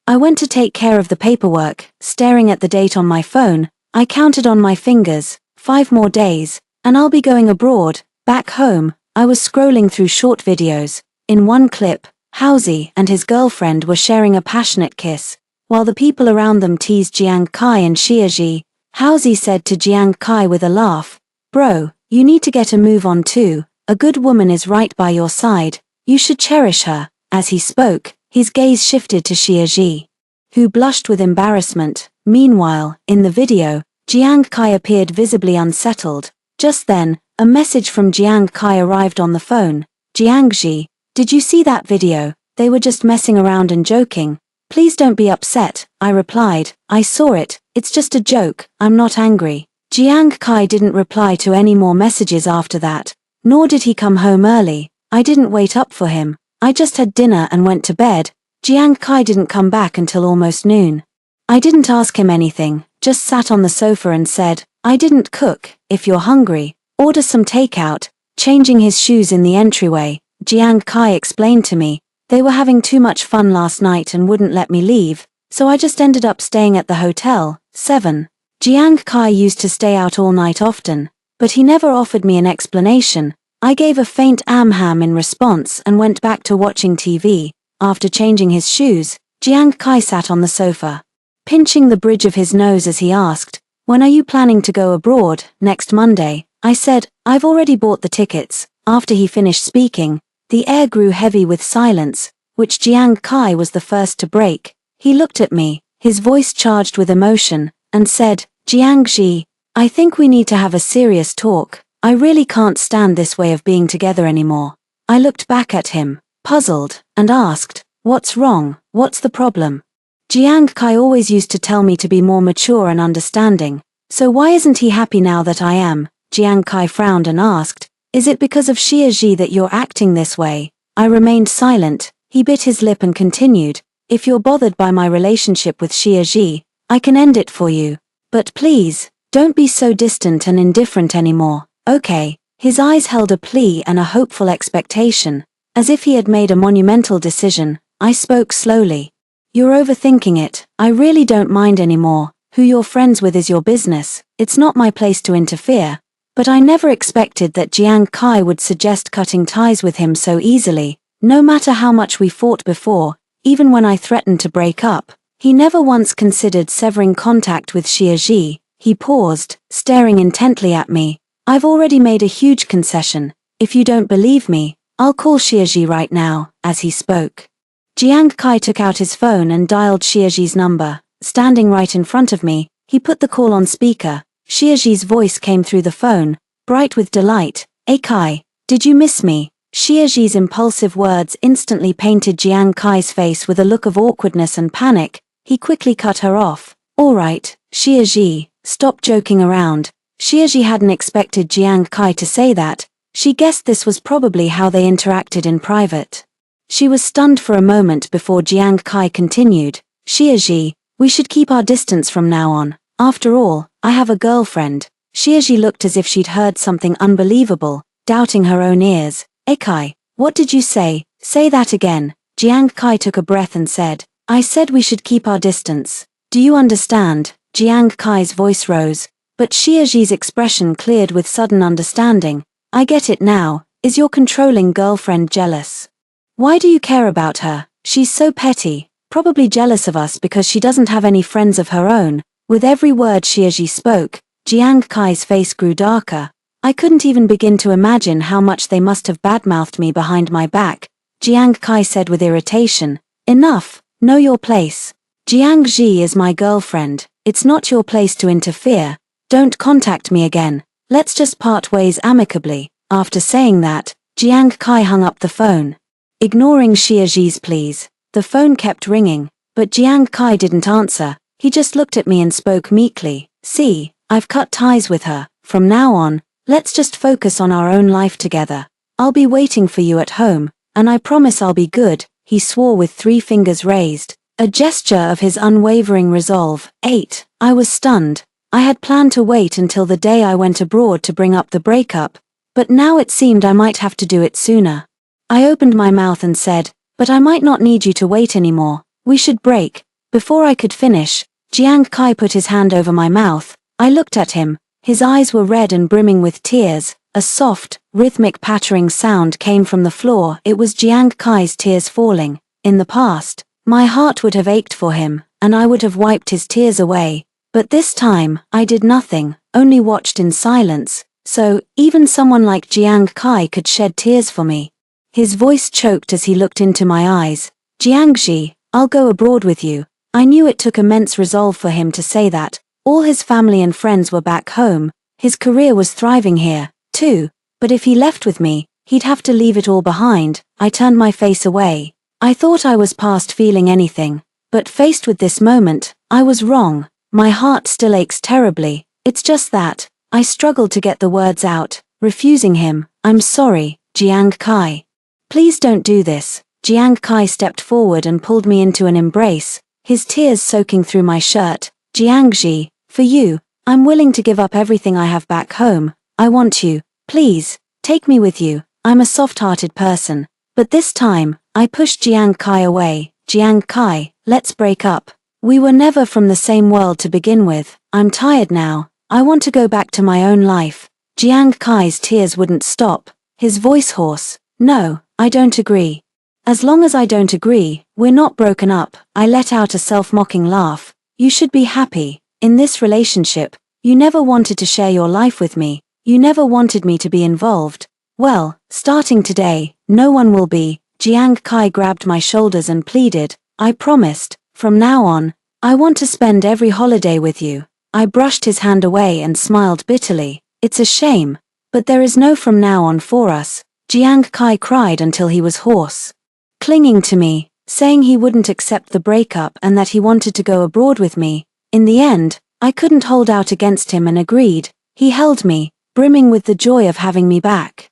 I went to take care of the paperwork. Staring at the date on my phone, I counted on my fingers. 5 more days, and I'll be going abroad. Back home, I was scrolling through short videos. In one clip, Haozi and his girlfriend were sharing a passionate kiss, while the people around them teased Jiang Kai and Xiaji. Haozi said to Jiang Kai with a laugh, "Bro, you need to get a move on too. A good woman is right by your side. You should cherish her." As he spoke, his gaze shifted to Xiaji, who blushed with embarrassment. Meanwhile, in the video, Jiang Kai appeared visibly unsettled. Just then, a message from Jiang Kai arrived on the phone. "Jiangji, did you see that video? They were just messing around and joking. Please don't be upset." I replied, "I saw it, it's just a joke, I'm not angry." Jiang Kai didn't reply to any more messages after that, nor did he come home early. I didn't wait up for him. I just had dinner and went to bed. Jiang Kai didn't come back until almost noon. I didn't ask him anything, just sat on the sofa and said, "I didn't cook. If you're hungry, order some takeout." Changing his shoes in the entryway, Jiang Kai explained to me, "They were having too much fun last night and wouldn't let me leave, so I just ended up staying at the hotel." 7. Jiang Kai used to stay out all night often, but he never offered me an explanation. I gave a faint ham in response and went back to watching TV. After changing his shoes, Jiang Kai sat on the sofa, pinching the bridge of his nose as he asked, "When are you planning to go abroad?" "Next Monday," I said. "I've already bought the tickets." After he finished speaking, the air grew heavy with silence, which Jiang Kai was the first to break. He looked at me, his voice charged with emotion, and said, "Jiangxi, I think we need to have a serious talk. I really can't stand this way of being together anymore." I looked back at him, puzzled, and asked, "What's wrong? What's the problem?" Jiang Kai always used to tell me to be more mature and understanding, so why isn't he happy now that I am? Jiang Kai frowned and asked, "Is it because of Xie that you're acting this way?" I remained silent. He bit his lip and continued, "If you're bothered by my relationship with Xie, I can end it for you. But please, don't be so distant and indifferent anymore, okay?" His eyes held a plea and a hopeful expectation, as if he had made a monumental decision. I spoke slowly. "You're overthinking it. I really don't mind anymore. Who you're friends with is your business. It's not my place to interfere." But I never expected that Jiang Kai would suggest cutting ties with him so easily. No matter how much we fought before, even when I threatened to break up, he never once considered severing contact with Xie. He paused, staring intently at me. "I've already made a huge concession. If you don't believe me, I'll call Xie right now." As he spoke, Jiang Kai took out his phone and dialed Xie's number. Standing right in front of me, he put the call on speaker. Xie's voice came through the phone, bright with delight. "Hey Kai, did you miss me?" Xie's impulsive words instantly painted Jiang Kai's face with a look of awkwardness and panic. He quickly cut her off. "All right, Xie, stop joking around." Xie hadn't expected Jiang Kai to say that. She guessed this was probably how they interacted in private. She was stunned for a moment before Jiang Kai continued, "Xie, we should keep our distance from now on. After all, I have a girlfriend." Xie looked as if she'd heard something unbelievable, doubting her own ears. "Kai, what did you say? Say that again." Jiang Kai took a breath and said, "I said we should keep our distance. Do you understand?" Jiang Kai's voice rose, but Xie's expression cleared with sudden understanding. "I get it now. Is your controlling girlfriend jealous? Why do you care about her? She's so petty, probably jealous of us because she doesn't have any friends of her own." With every word Xie spoke, Jiang Kai's face grew darker. I couldn't even begin to imagine how much they must have badmouthed me behind my back. Jiang Kai said with irritation, "Enough, know your place. Jiangxi is my girlfriend. It's not your place to interfere. Don't contact me again. Let's just part ways amicably." After saying that, Jiang Kai hung up the phone. Ignoring Xie's pleas, the phone kept ringing, but Jiang Kai didn't answer. He just looked at me and spoke meekly. "See, I've cut ties with her. From now on, let's just focus on our own life together. I'll be waiting for you at home, and I promise I'll be good." He swore with 3 fingers raised, a gesture of his unwavering resolve. 8. I was stunned. I had planned to wait until the day I went abroad to bring up the breakup, but now it seemed I might have to do it sooner. I opened my mouth and said, "But I might not need you to wait anymore. We should break." Before I could finish, Jiang Kai put his hand over my mouth. I looked at him. His eyes were red and brimming with tears. A soft, rhythmic pattering sound came from the floor. It was Jiang Kai's tears falling. In the past, my heart would have ached for him, and I would have wiped his tears away. But this time, I did nothing, only watched in silence. So, even someone like Jiang Kai could shed tears for me. His voice choked as he looked into my eyes. "Jiangxi, I'll go abroad with you." I knew it took immense resolve for him to say that. All his family and friends were back home. His career was thriving here, too. But if he left with me, he'd have to leave it all behind. I turned my face away. I thought I was past feeling anything. But faced with this moment, I was wrong. My heart still aches terribly. It's just that. I struggled to get the words out, refusing him. "I'm sorry, Jiang Kai. Please don't do this." Jiang Kai stepped forward and pulled me into an embrace, his tears soaking through my shirt. "Jiangxi, for you, I'm willing to give up everything I have back home. I want you. Please, take me with you." I'm a soft-hearted person. But this time, I pushed Jiang Kai away. "Jiang Kai, let's break up. We were never from the same world to begin with." I'm tired now. I want to go back to my own life. Jiang Kai's tears wouldn't stop, his voice hoarse. No, I don't agree. As long as I don't agree, we're not broken up. I let out a self-mocking laugh. You should be happy. In this relationship, you never wanted to share your life with me. You never wanted me to be involved. Well, starting today, no one will be. Jiang Kai grabbed my shoulders and pleaded. I promised. From now on, I want to spend every holiday with you. I brushed his hand away and smiled bitterly. It's a shame. But there is no from now on for us. Jiang Kai cried until he was hoarse. Clinging to me, saying he wouldn't accept the breakup and that he wanted to go abroad with me. In the end, I couldn't hold out against him and agreed. He held me, brimming with the joy of having me back.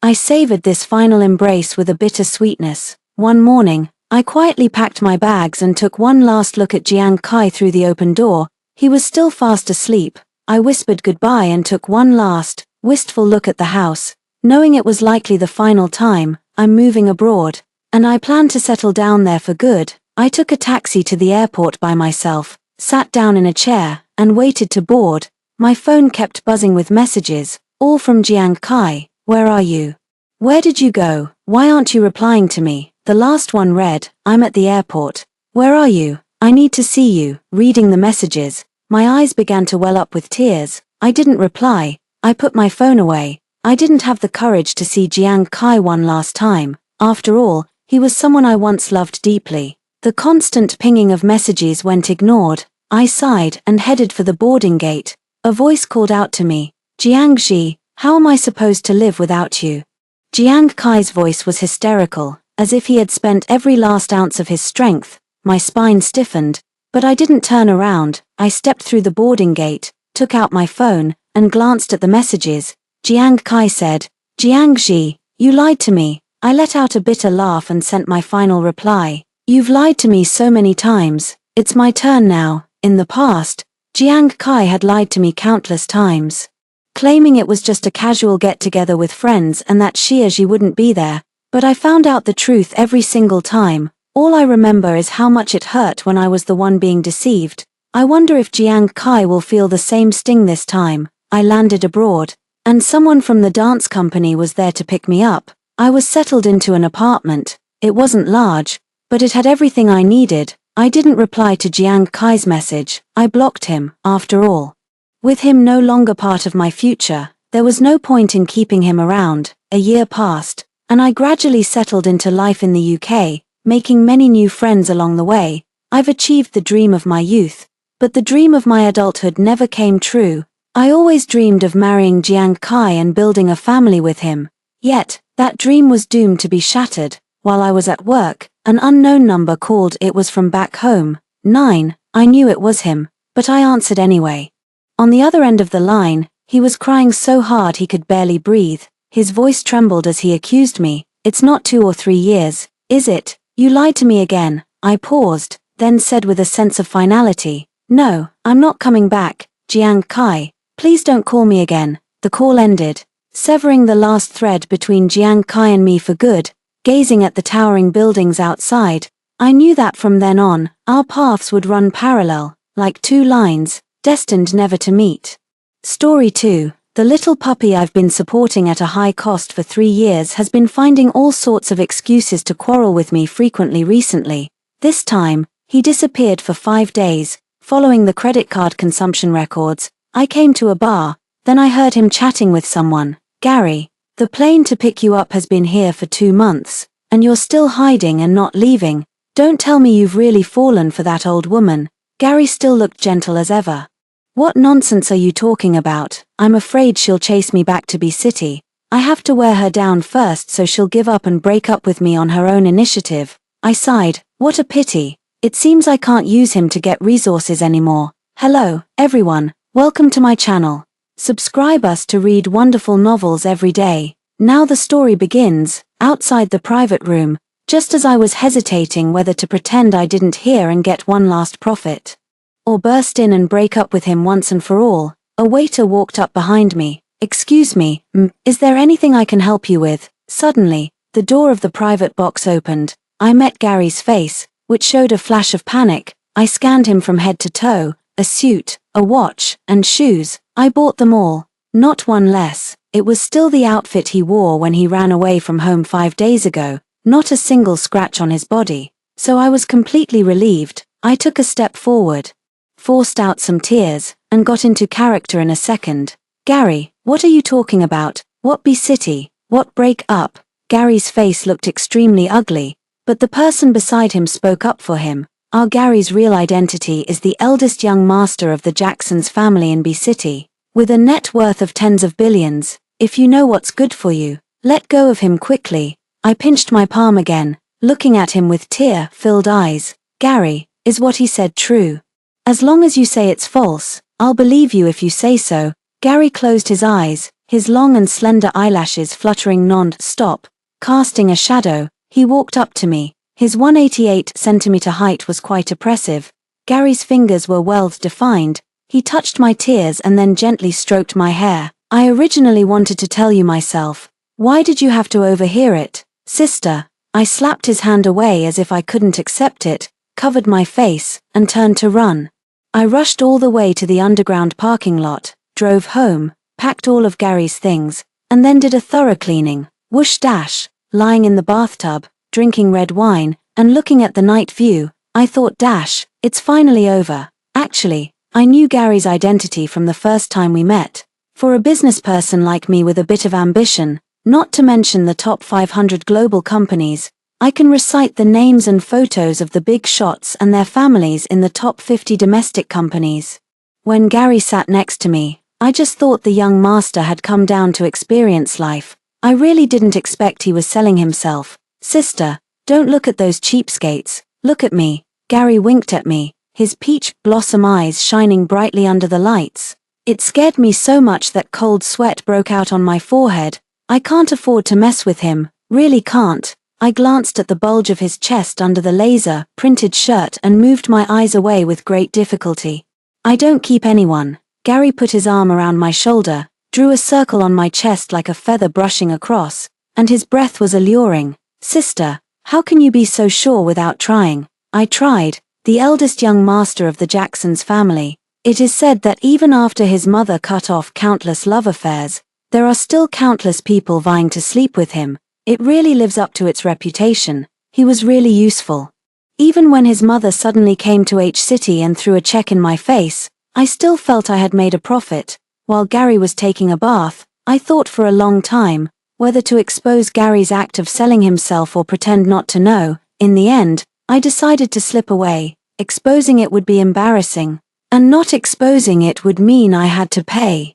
I savored this final embrace with a bitter sweetness. One morning, I quietly packed my bags and took one last look at Jiang Kai through the open door. He was still fast asleep. I whispered goodbye and took one last, wistful look at the house, knowing it was likely the final time. I'm moving abroad, and I plan to settle down there for good. I took a taxi to the airport by myself, sat down in a chair, and waited to board. My phone kept buzzing with messages, all from Jiang Kai. Where are you? Where did you go? Why aren't you replying to me? The last one read, I'm at the airport. Where are you? I need to see you. Reading the messages, my eyes began to well up with tears. I didn't reply. I put my phone away. I didn't have the courage to see Jiang Kai one last time. After all, he was someone I once loved deeply. The constant pinging of messages went ignored. I sighed and headed for the boarding gate. A voice called out to me, Jiangxi, how am I supposed to live without you? Jiang Kai's voice was hysterical, as if he had spent every last ounce of his strength. My spine stiffened, but I didn't turn around. I stepped through the boarding gate, took out my phone, and glanced at the messages. Jiang Kai said, Jiangxi, you lied to me. I let out a bitter laugh and sent my final reply. You've lied to me so many times. It's my turn now. In the past, Jiang Kai had lied to me countless times, claiming it was just a casual get-together with friends and that she wouldn't be there. But I found out the truth every single time. All I remember is how much it hurt when I was the one being deceived. I wonder if Jiang Kai will feel the same sting this time. I landed abroad, and someone from the dance company was there to pick me up. I was settled into an apartment. It wasn't large, but it had everything I needed. I didn't reply to Jiang Kai's message. I blocked him, after all. With him no longer part of my future, there was no point in keeping him around. A year passed, and I gradually settled into life in the UK, making many new friends along the way. I've achieved the dream of my youth, but the dream of my adulthood never came true. I always dreamed of marrying Jiang Kai and building a family with him. Yet, that dream was doomed to be shattered. While I was at work, an unknown number called. It was from back home. 9, I knew it was him, but I answered anyway. On the other end of the line, he was crying so hard he could barely breathe. His voice trembled as he accused me. It's not 2 or 3 years, is it? You lied to me again. I paused, then said with a sense of finality, no, I'm not coming back. Jiang Kai, please don't call me again. The call ended, severing the last thread between Jiang Kai and me for good. Gazing at the towering buildings outside, I knew that from then on, our paths would run parallel, like two lines, destined never to meet. Story 2. The little puppy I've been supporting at a high cost for 3 years has been finding all sorts of excuses to quarrel with me frequently recently. This time, he disappeared for 5 days. Following the credit card consumption records, I came to a bar, then I heard him chatting with someone. Gary, the plane to pick you up has been here for 2 months, and you're still hiding and not leaving. Don't tell me you've really fallen for that old woman. Gary still looked gentle as ever. What nonsense are you talking about? I'm afraid she'll chase me back to B City. I have to wear her down first so she'll give up and break up with me on her own initiative. I sighed. What a pity. It seems I can't use him to get resources anymore. Hello, everyone. Welcome to my channel. Subscribe us to read wonderful novels every day. Now the story begins, outside the private room, just as I was hesitating whether to pretend I didn't hear and get one last profit, or burst in and break up with him once and for all. A waiter walked up behind me. Excuse me, is there anything I can help you with? Suddenly, the door of the private box opened. I met Gary's face, which showed a flash of panic. I scanned him from head to toe. A suit, a watch, and shoes. I bought them all. Not one less. It was still the outfit he wore when he ran away from home 5 days ago, not a single scratch on his body. So I was completely relieved. I took a step forward, forced out some tears, and got into character in a second. Gary, what are you talking about? What B-City? What break up? Gary's face looked extremely ugly, but the person beside him spoke up for him. Our Gary's real identity is the eldest young master of the Jacksons family in B-City, with a net worth of tens of billions. If you know what's good for you, let go of him quickly. I pinched my palm again, looking at him with tear-filled eyes. Gary, is what he said true? As long as you say it's false, I'll believe you if you say so. Gary closed his eyes, his long and slender eyelashes fluttering non-stop, casting a shadow. He walked up to me. His 188-centimeter height was quite oppressive. Gary's fingers were well-defined. He touched my tears and then gently stroked my hair. I originally wanted to tell you myself. Why did you have to overhear it? Sister. I slapped his hand away as if I couldn't accept it, covered my face, and turned to run. I rushed all the way to the underground parking lot, drove home, packed all of Gary's things, and then did a thorough cleaning. Whoosh dash. Lying in the bathtub, drinking red wine, and looking at the night view, I thought dash, it's finally over. Actually, I knew Gary's identity from the first time we met. For a business person like me with a bit of ambition, not to mention the top 500 global companies, I can recite the names and photos of the big shots and their families in the top 50 domestic companies. When Gary sat next to me, I just thought the young master had come down to experience life. I really didn't expect he was selling himself. Sister, don't look at those cheapskates, look at me. Gary winked at me, his peach blossom eyes shining brightly under the lights. It scared me so much that cold sweat broke out on my forehead. I can't afford to mess with him, really can't. I glanced at the bulge of his chest under the laser-printed shirt and moved my eyes away with great difficulty. I don't keep anyone. Gary put his arm around my shoulder, drew a circle on my chest like a feather brushing across, and his breath was alluring. Sister, how can you be so sure without trying? I tried. The eldest young master of the Jacksons family. It is said that even after his mother cut off countless love affairs, there are still countless people vying to sleep with him. It really lives up to its reputation. He was really useful. Even when his mother suddenly came to H-City and threw a check in my face, I still felt I had made a profit. While Gary was taking a bath, I thought for a long time whether to expose Gary's act of selling himself or pretend not to know. In the end, I decided to slip away. Exposing it would be embarrassing, and not exposing it would mean I had to pay.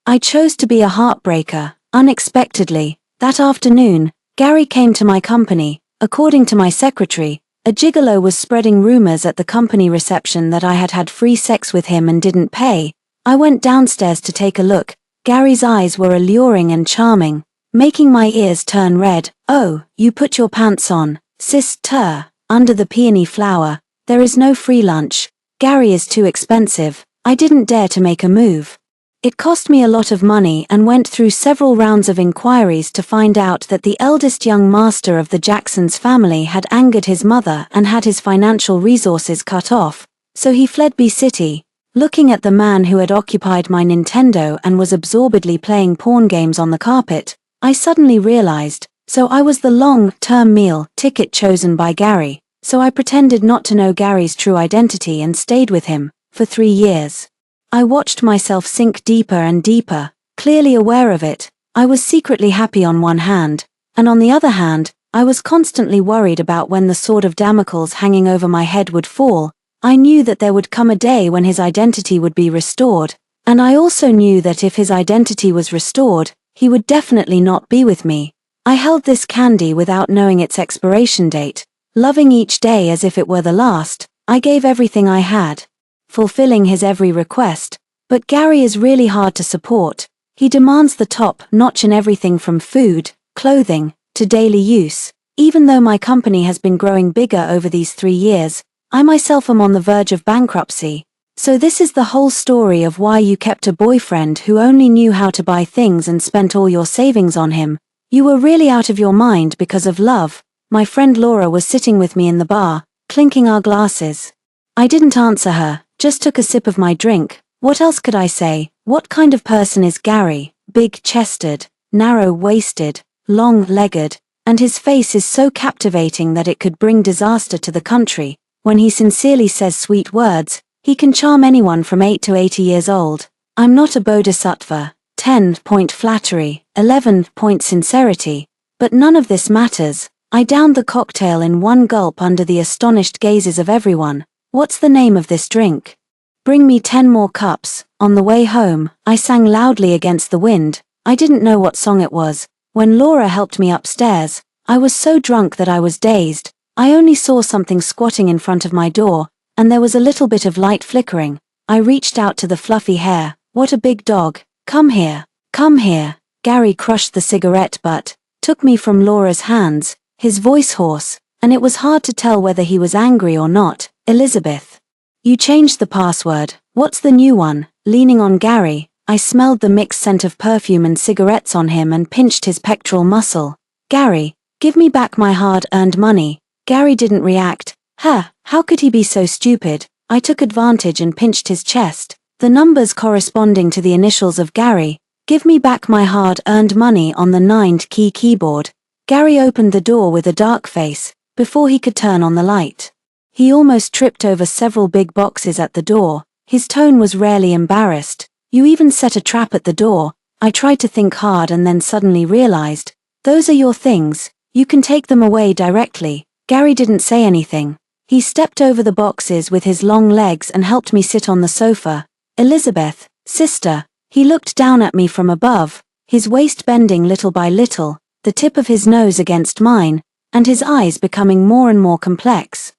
I chose to be a heartbreaker. Unexpectedly, that afternoon, Gary came to my company. According to my secretary, a gigolo was spreading rumors at the company reception that I had had free sex with him and didn't pay. I went downstairs to take a look. Gary's eyes were alluring and charming, making my ears turn red. Oh, you put your pants on, sister. Under the peony flower, there is no free lunch. Gary is too expensive. I didn't dare to make a move. It cost me a lot of money and went through several rounds of inquiries to find out that the eldest young master of the Jacksons family had angered his mother and had his financial resources cut off, so he fled B-City. Looking at the man who had occupied my Nintendo and was absorbedly playing porn games on the carpet, I suddenly realized, so I was the long-term meal ticket chosen by Gary, so I pretended not to know Gary's true identity and stayed with him for 3 years. I watched myself sink deeper and deeper, clearly aware of it. I was secretly happy on one hand, and on the other hand, I was constantly worried about when the sword of Damocles hanging over my head would fall. I knew that there would come a day when his identity would be restored, and I also knew that if his identity was restored, he would definitely not be with me. I held this candy without knowing its expiration date, loving each day as if it were the last. I gave everything I had, fulfilling his every request, but Gary is really hard to support. He demands the top notch in everything from food, clothing, to daily use. Even though my company has been growing bigger over these 3 years, I myself am on the verge of bankruptcy. So this is the whole story of why you kept a boyfriend who only knew how to buy things and spent all your savings on him. You were really out of your mind because of love. My friend Laura was sitting with me in the bar, clinking our glasses. I didn't answer her, just took a sip of my drink. What else could I say? What kind of person is Gary? Big-chested, narrow-waisted, long-legged, and his face is so captivating that it could bring disaster to the country. When he sincerely says sweet words, he can charm anyone from 8 to 80 years old. I'm not a bodhisattva. 10-point flattery, 11-point sincerity. But none of this matters. I downed the cocktail in one gulp under the astonished gazes of everyone. What's the name of this drink? Bring me 10 more cups. On the way home, I sang loudly against the wind. I didn't know what song it was. When Laura helped me upstairs, I was so drunk that I was dazed. I only saw something squatting in front of my door, and there was a little bit of light flickering. I reached out to the fluffy hair. What a big dog. Come here. Come here. Gary crushed the cigarette butt, took me from Laura's hands, his voice hoarse, and it was hard to tell whether he was angry or not. Elizabeth. You changed the password. What's the new one? Leaning on Gary, I smelled the mixed scent of perfume and cigarettes on him and pinched his pectoral muscle. Gary, give me back my hard-earned money. Gary didn't react. How could he be so stupid? I took advantage and pinched his chest. The numbers corresponding to the initials of Gary. Give me back my hard-earned money on the 9th-key keyboard. Gary opened the door with a dark face, before he could turn on the light. He almost tripped over several big boxes at the door. His tone was rarely embarrassed. You even set a trap at the door. I tried to think hard and then suddenly realized. Those are your things. You can take them away directly. Gary didn't say anything. He stepped over the boxes with his long legs and helped me sit on the sofa. Elizabeth, sister. He looked down at me from above, his waist bending little by little, the tip of his nose against mine, and his eyes becoming more and more complex.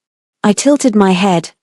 I tilted my head.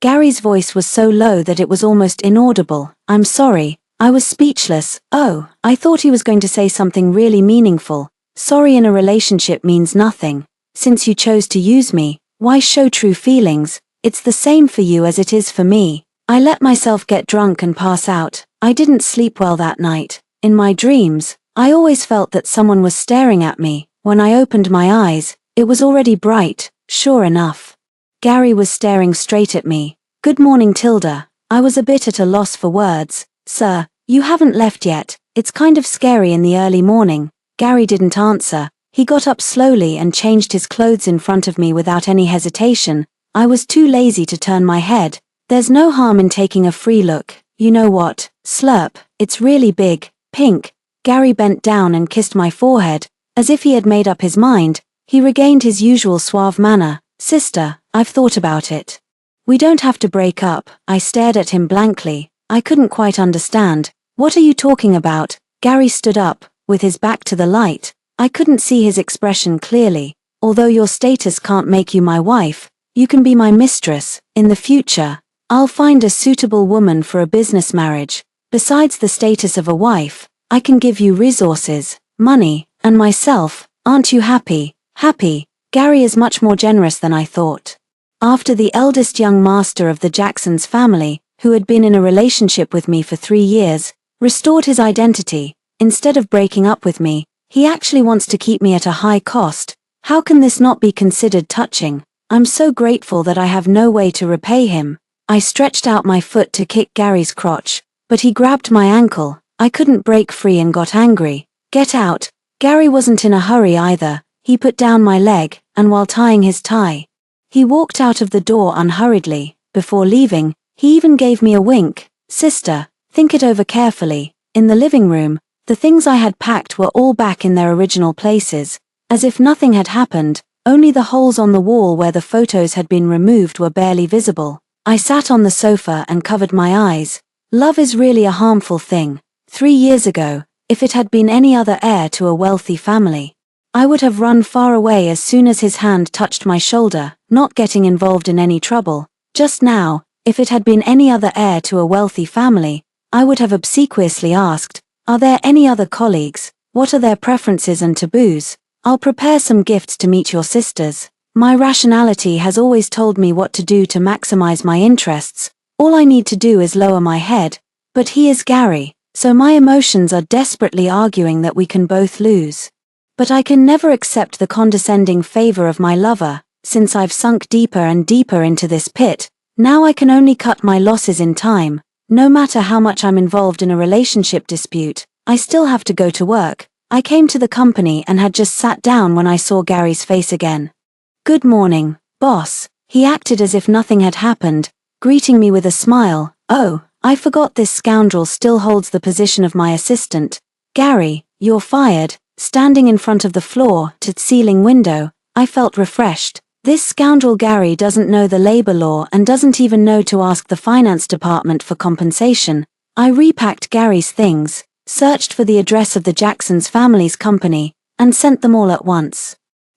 Gary's voice was so low that it was almost inaudible. I'm sorry. I was speechless. Oh, I thought he was going to say something really meaningful. Sorry in a relationship means nothing. Since you chose to use me, why show true feelings? It's the same for you as it is for me. I let myself get drunk and pass out. I didn't sleep well that night. In my dreams, I always felt that someone was staring at me. When I opened my eyes, it was already bright. Sure enough. Gary was staring straight at me. Good morning, Tilda. I was a bit at a loss for words. Sir, you haven't left yet. It's kind of scary in the early morning. Gary didn't answer. He got up slowly and changed his clothes in front of me without any hesitation. I was too lazy to turn my head. There's no harm in taking a free look. You know what? Slurp. It's really big. Pink. Gary bent down and kissed my forehead, as if he had made up his mind. He regained his usual suave manner. Sister, I've thought about it. We don't have to break up. I stared at him blankly. I couldn't quite understand. What are you talking about? Gary stood up, with his back to the light. I couldn't see his expression clearly. Although your status can't make you my wife, you can be my mistress. In the future, I'll find a suitable woman for a business marriage. Besides the status of a wife, I can give you resources, money, and myself. Aren't you happy? Happy. Gary is much more generous than I thought. After the eldest young master of the Jacksons family, who had been in a relationship with me for 3 years, restored his identity, instead of breaking up with me, he actually wants to keep me at a high cost. How can this not be considered touching? I'm so grateful that I have no way to repay him. I stretched out my foot to kick Gary's crotch, but he grabbed my ankle. I couldn't break free and got angry. Get out. Gary wasn't in a hurry either. He put down my leg, and while tying his tie, he walked out of the door unhurriedly. Before leaving, he even gave me a wink. Sister, think it over carefully. In the living room, the things I had packed were all back in their original places, as if nothing had happened. Only the holes on the wall where the photos had been removed were barely visible. I sat on the sofa and covered my eyes. Love is really a harmful thing. 3 years ago, if it had been any other heir to a wealthy family, I would have run far away as soon as his hand touched my shoulder, not getting involved in any trouble. Just now, if it had been any other heir to a wealthy family, I would have obsequiously asked, are there any other colleagues? What are their preferences and taboos? I'll prepare some gifts to meet your sisters. My rationality has always told me what to do to maximize my interests. All I need to do is lower my head. But he is Gary, so my emotions are desperately arguing that we can both lose. But I can never accept the condescending favor of my lover, since I've sunk deeper and deeper into this pit. Now I can only cut my losses in time. No matter how much I'm involved in a relationship dispute, I still have to go to work. I came to the company and had just sat down when I saw Gary's face again. "Good morning, boss." He acted as if nothing had happened, greeting me with a smile. "Oh, I forgot this scoundrel still holds the position of my assistant. Gary, you're fired." Standing in front of the floor-to-ceiling window, I felt refreshed. This scoundrel Gary doesn't know the labor law and doesn't even know to ask the finance department for compensation. I repacked Gary's things, searched for the address of the Jacksons family's company, and sent them all at once.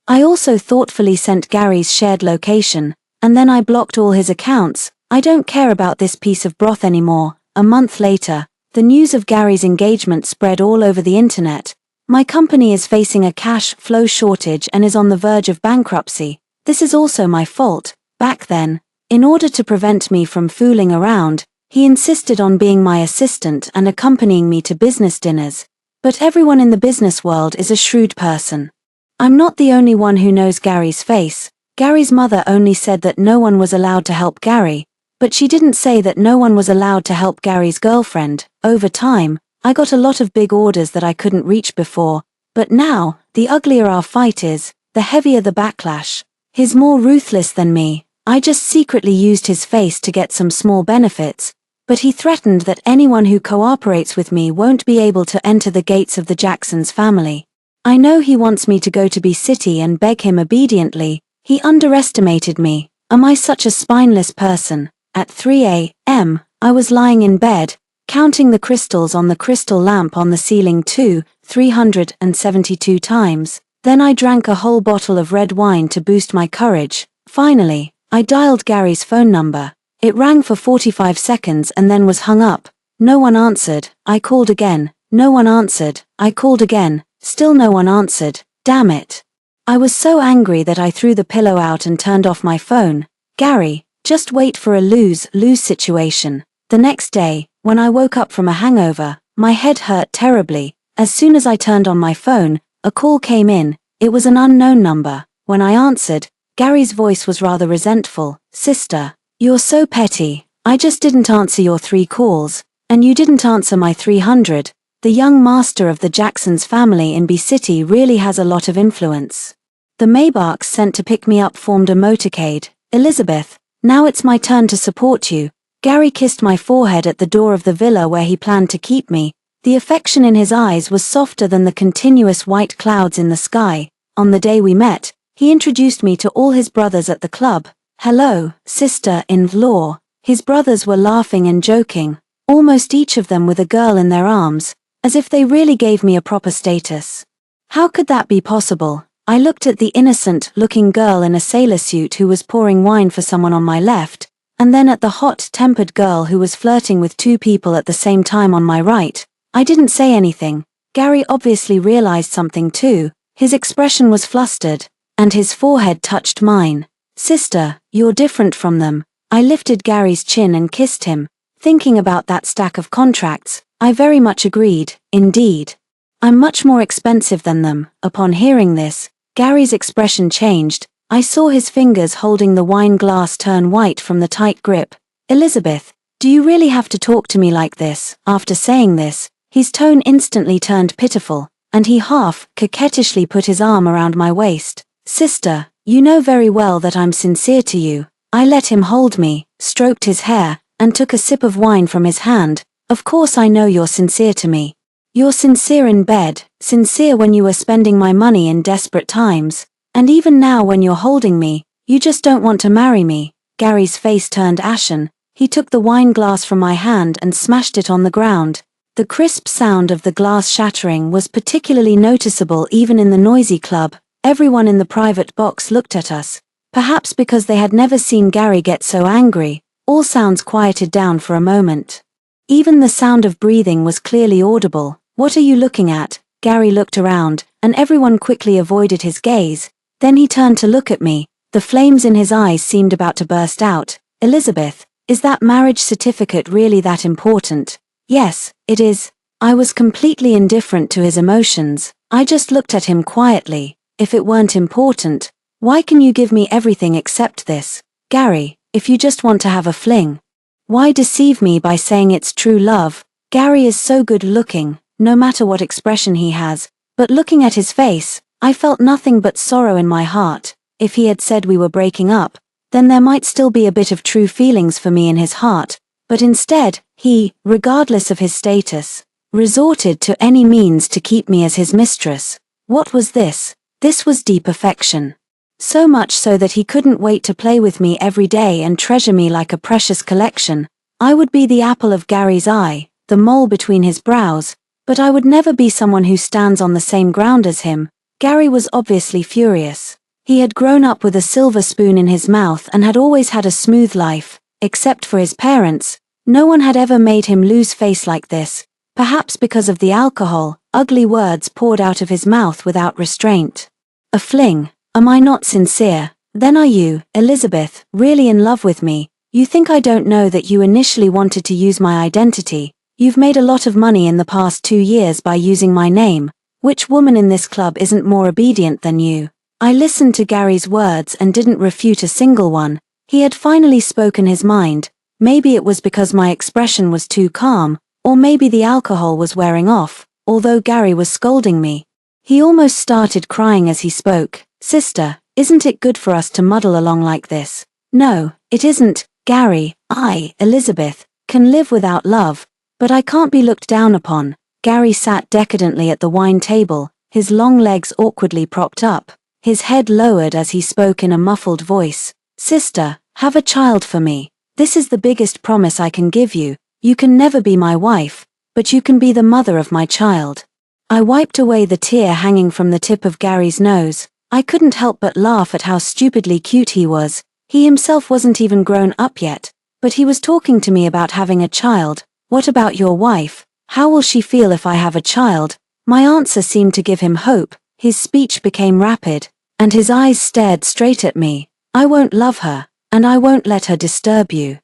I also thoughtfully sent Gary's shared location, and then I blocked all his accounts. I don't care about this piece of broth anymore. A month later, the news of Gary's engagement spread all over the internet. My company is facing a cash flow shortage and is on the verge of bankruptcy. This is also my fault. Back then, in order to prevent me from fooling around, he insisted on being my assistant and accompanying me to business dinners. But everyone in the business world is a shrewd person. I'm not the only one who knows Gary's face. Gary's mother only said that no one was allowed to help Gary, but she didn't say that no one was allowed to help Gary's girlfriend. Over time, I got a lot of big orders that I couldn't reach before, but now, the uglier our fight is, the heavier the backlash. He's more ruthless than me. I just secretly used his face to get some small benefits, but he threatened that anyone who cooperates with me won't be able to enter the gates of the Jacksons family. I know he wants me to go to B-City and beg him obediently. He underestimated me. Am I such a spineless person? At 3 a.m., I was lying in bed, counting the crystals on the crystal lamp on the ceiling 372 times. Then I drank a whole bottle of red wine to boost my courage. Finally, I dialed Gary's phone number. It rang for 45 seconds and then was hung up. No one answered. I called again. No one answered. I called again. Still no one answered. Damn it. I was so angry that I threw the pillow out and turned off my phone. Gary, just wait for a lose-lose situation. The next day, when I woke up from a hangover, my head hurt terribly. As soon as I turned on my phone, a call came in. It was an unknown number. When I answered, Gary's voice was rather resentful. "Sister, you're so petty. I just didn't answer your 3 calls, and you didn't answer my 300. The young master of the Jacksons family in B-City really has a lot of influence." The Maybachs sent to pick me up formed a motorcade. "Elizabeth, now it's my turn to support you." Gary kissed my forehead at the door of the villa where he planned to keep me. The affection in his eyes was softer than the continuous white clouds in the sky. On the day we met, he introduced me to all his brothers at the club. "Hello, sister-in-law." His brothers were laughing and joking, almost each of them with a girl in their arms, as if they really gave me a proper status. How could that be possible? I looked at the innocent-looking girl in a sailor suit who was pouring wine for someone on my left, and then at the hot-tempered girl who was flirting with 2 people at the same time on my right. I didn't say anything. Gary obviously realized something too. His expression was flustered, and his forehead touched mine. "Sister, you're different from them." I lifted Gary's chin and kissed him. Thinking about that stack of contracts, I very much agreed. Indeed. I'm much more expensive than them. Upon hearing this, Gary's expression changed. I saw his fingers holding the wine glass turn white from the tight grip. "Elizabeth, do you really have to talk to me like this?" After saying this, his tone instantly turned pitiful, and he half-coquettishly put his arm around my waist. "Sister, you know very well that I'm sincere to you." I let him hold me, stroked his hair, and took a sip of wine from his hand. "Of course I know you're sincere to me. You're sincere in bed, sincere when you were spending my money in desperate times. And even now when you're holding me, you just don't want to marry me." Gary's face turned ashen. He took the wine glass from my hand and smashed it on the ground. The crisp sound of the glass shattering was particularly noticeable even in the noisy club. Everyone in the private box looked at us. Perhaps because they had never seen Gary get so angry, all sounds quieted down for a moment. Even the sound of breathing was clearly audible. "What are you looking at?" Gary looked around, and everyone quickly avoided his gaze. Then he turned to look at me. The flames in his eyes seemed about to burst out. "Elizabeth, is that marriage certificate really that important?" "Yes, it is." I was completely indifferent to his emotions. I just looked at him quietly. "If it weren't important, why can you give me everything except this?" "Gary, if you just want to have a fling." Why deceive me by saying it's true love? Gary is so good looking, no matter what expression he has, but looking at his face, I felt nothing but sorrow in my heart. If he had said we were breaking up, then there might still be a bit of true feelings for me in his heart, but instead, he, regardless of his status, resorted to any means to keep me as his mistress. What was this? This was deep affection. So much so that he couldn't wait to play with me every day and treasure me like a precious collection. I would be the apple of Gary's eye, the mole between his brows, but I would never be someone who stands on the same ground as him. Gary was obviously furious. He had grown up with a silver spoon in his mouth and had always had a smooth life, except for his parents. No one had ever made him lose face like this, perhaps because of the alcohol. Ugly words poured out of his mouth without restraint. A fling. Am I not sincere? Then are you, Elizabeth, really in love with me? You think I don't know that you initially wanted to use my identity? You've made a lot of money in the past 2 years by using my name. Which woman in this club isn't more obedient than you? I listened to Gary's words and didn't refute a single one. He had finally spoken his mind. Maybe it was because my expression was too calm, or maybe the alcohol was wearing off, although Gary was scolding me. He almost started crying as he spoke. Sister, isn't it good for us to muddle along like this? No, it isn't, Gary. I, Elizabeth, can live without love, but I can't be looked down upon. Gary sat decadently at the wine table, his long legs awkwardly propped up, his head lowered as he spoke in a muffled voice. Sister, have a child for me. This is the biggest promise I can give you. You can never be my wife, but you can be the mother of my child. I wiped away the tear hanging from the tip of Gary's nose. I couldn't help but laugh at how stupidly cute he was. He himself wasn't even grown up yet, but he was talking to me about having a child. What about your wife? How will she feel if I have a child? My answer seemed to give him hope. His speech became rapid, and his eyes stared straight at me. I won't love her, and I won't let her disturb you.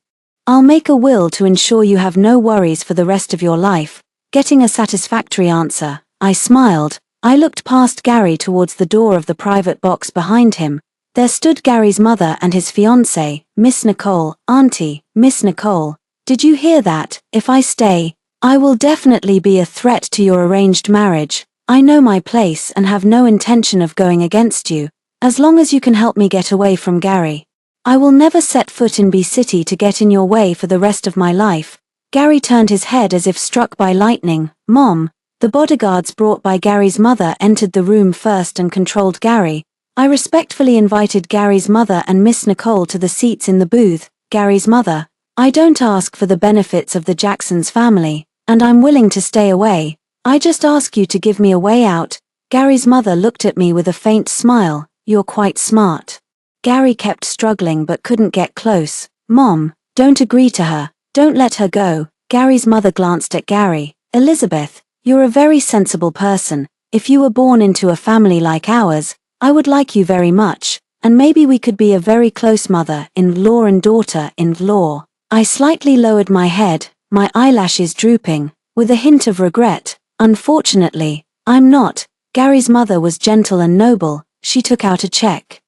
I'll make a will to ensure you have no worries for the rest of your life. Getting a satisfactory answer, I smiled. I looked past Gary towards the door of the private box behind him. There stood Gary's mother and his fiancée, Miss Nicole. Auntie, Miss Nicole, did you hear that? If I stay, I will definitely be a threat to your arranged marriage. I know my place and have no intention of going against you, as long as you can help me get away from Gary. I will never set foot in B City to get in your way for the rest of my life. Gary turned his head as if struck by lightning. Mom. The bodyguards brought by Gary's mother entered the room first and controlled Gary. I respectfully invited Gary's mother and Miss Nicole to the seats in the booth. Gary's mother, I don't ask for the benefits of the Jacksons family, and I'm willing to stay away. I just ask you to give me a way out. Gary's mother looked at me with a faint smile. You're quite smart. Gary kept struggling but couldn't get close. Mom, don't agree to her. Don't let her go. Gary's mother glanced at Gary. Elizabeth, you're a very sensible person. If you were born into a family like ours, I would like you very much, and maybe we could be a very close mother-in-law and daughter-in-law. I slightly lowered my head, my eyelashes drooping, with a hint of regret. Unfortunately, I'm not. Gary's mother was gentle and noble. She took out a check.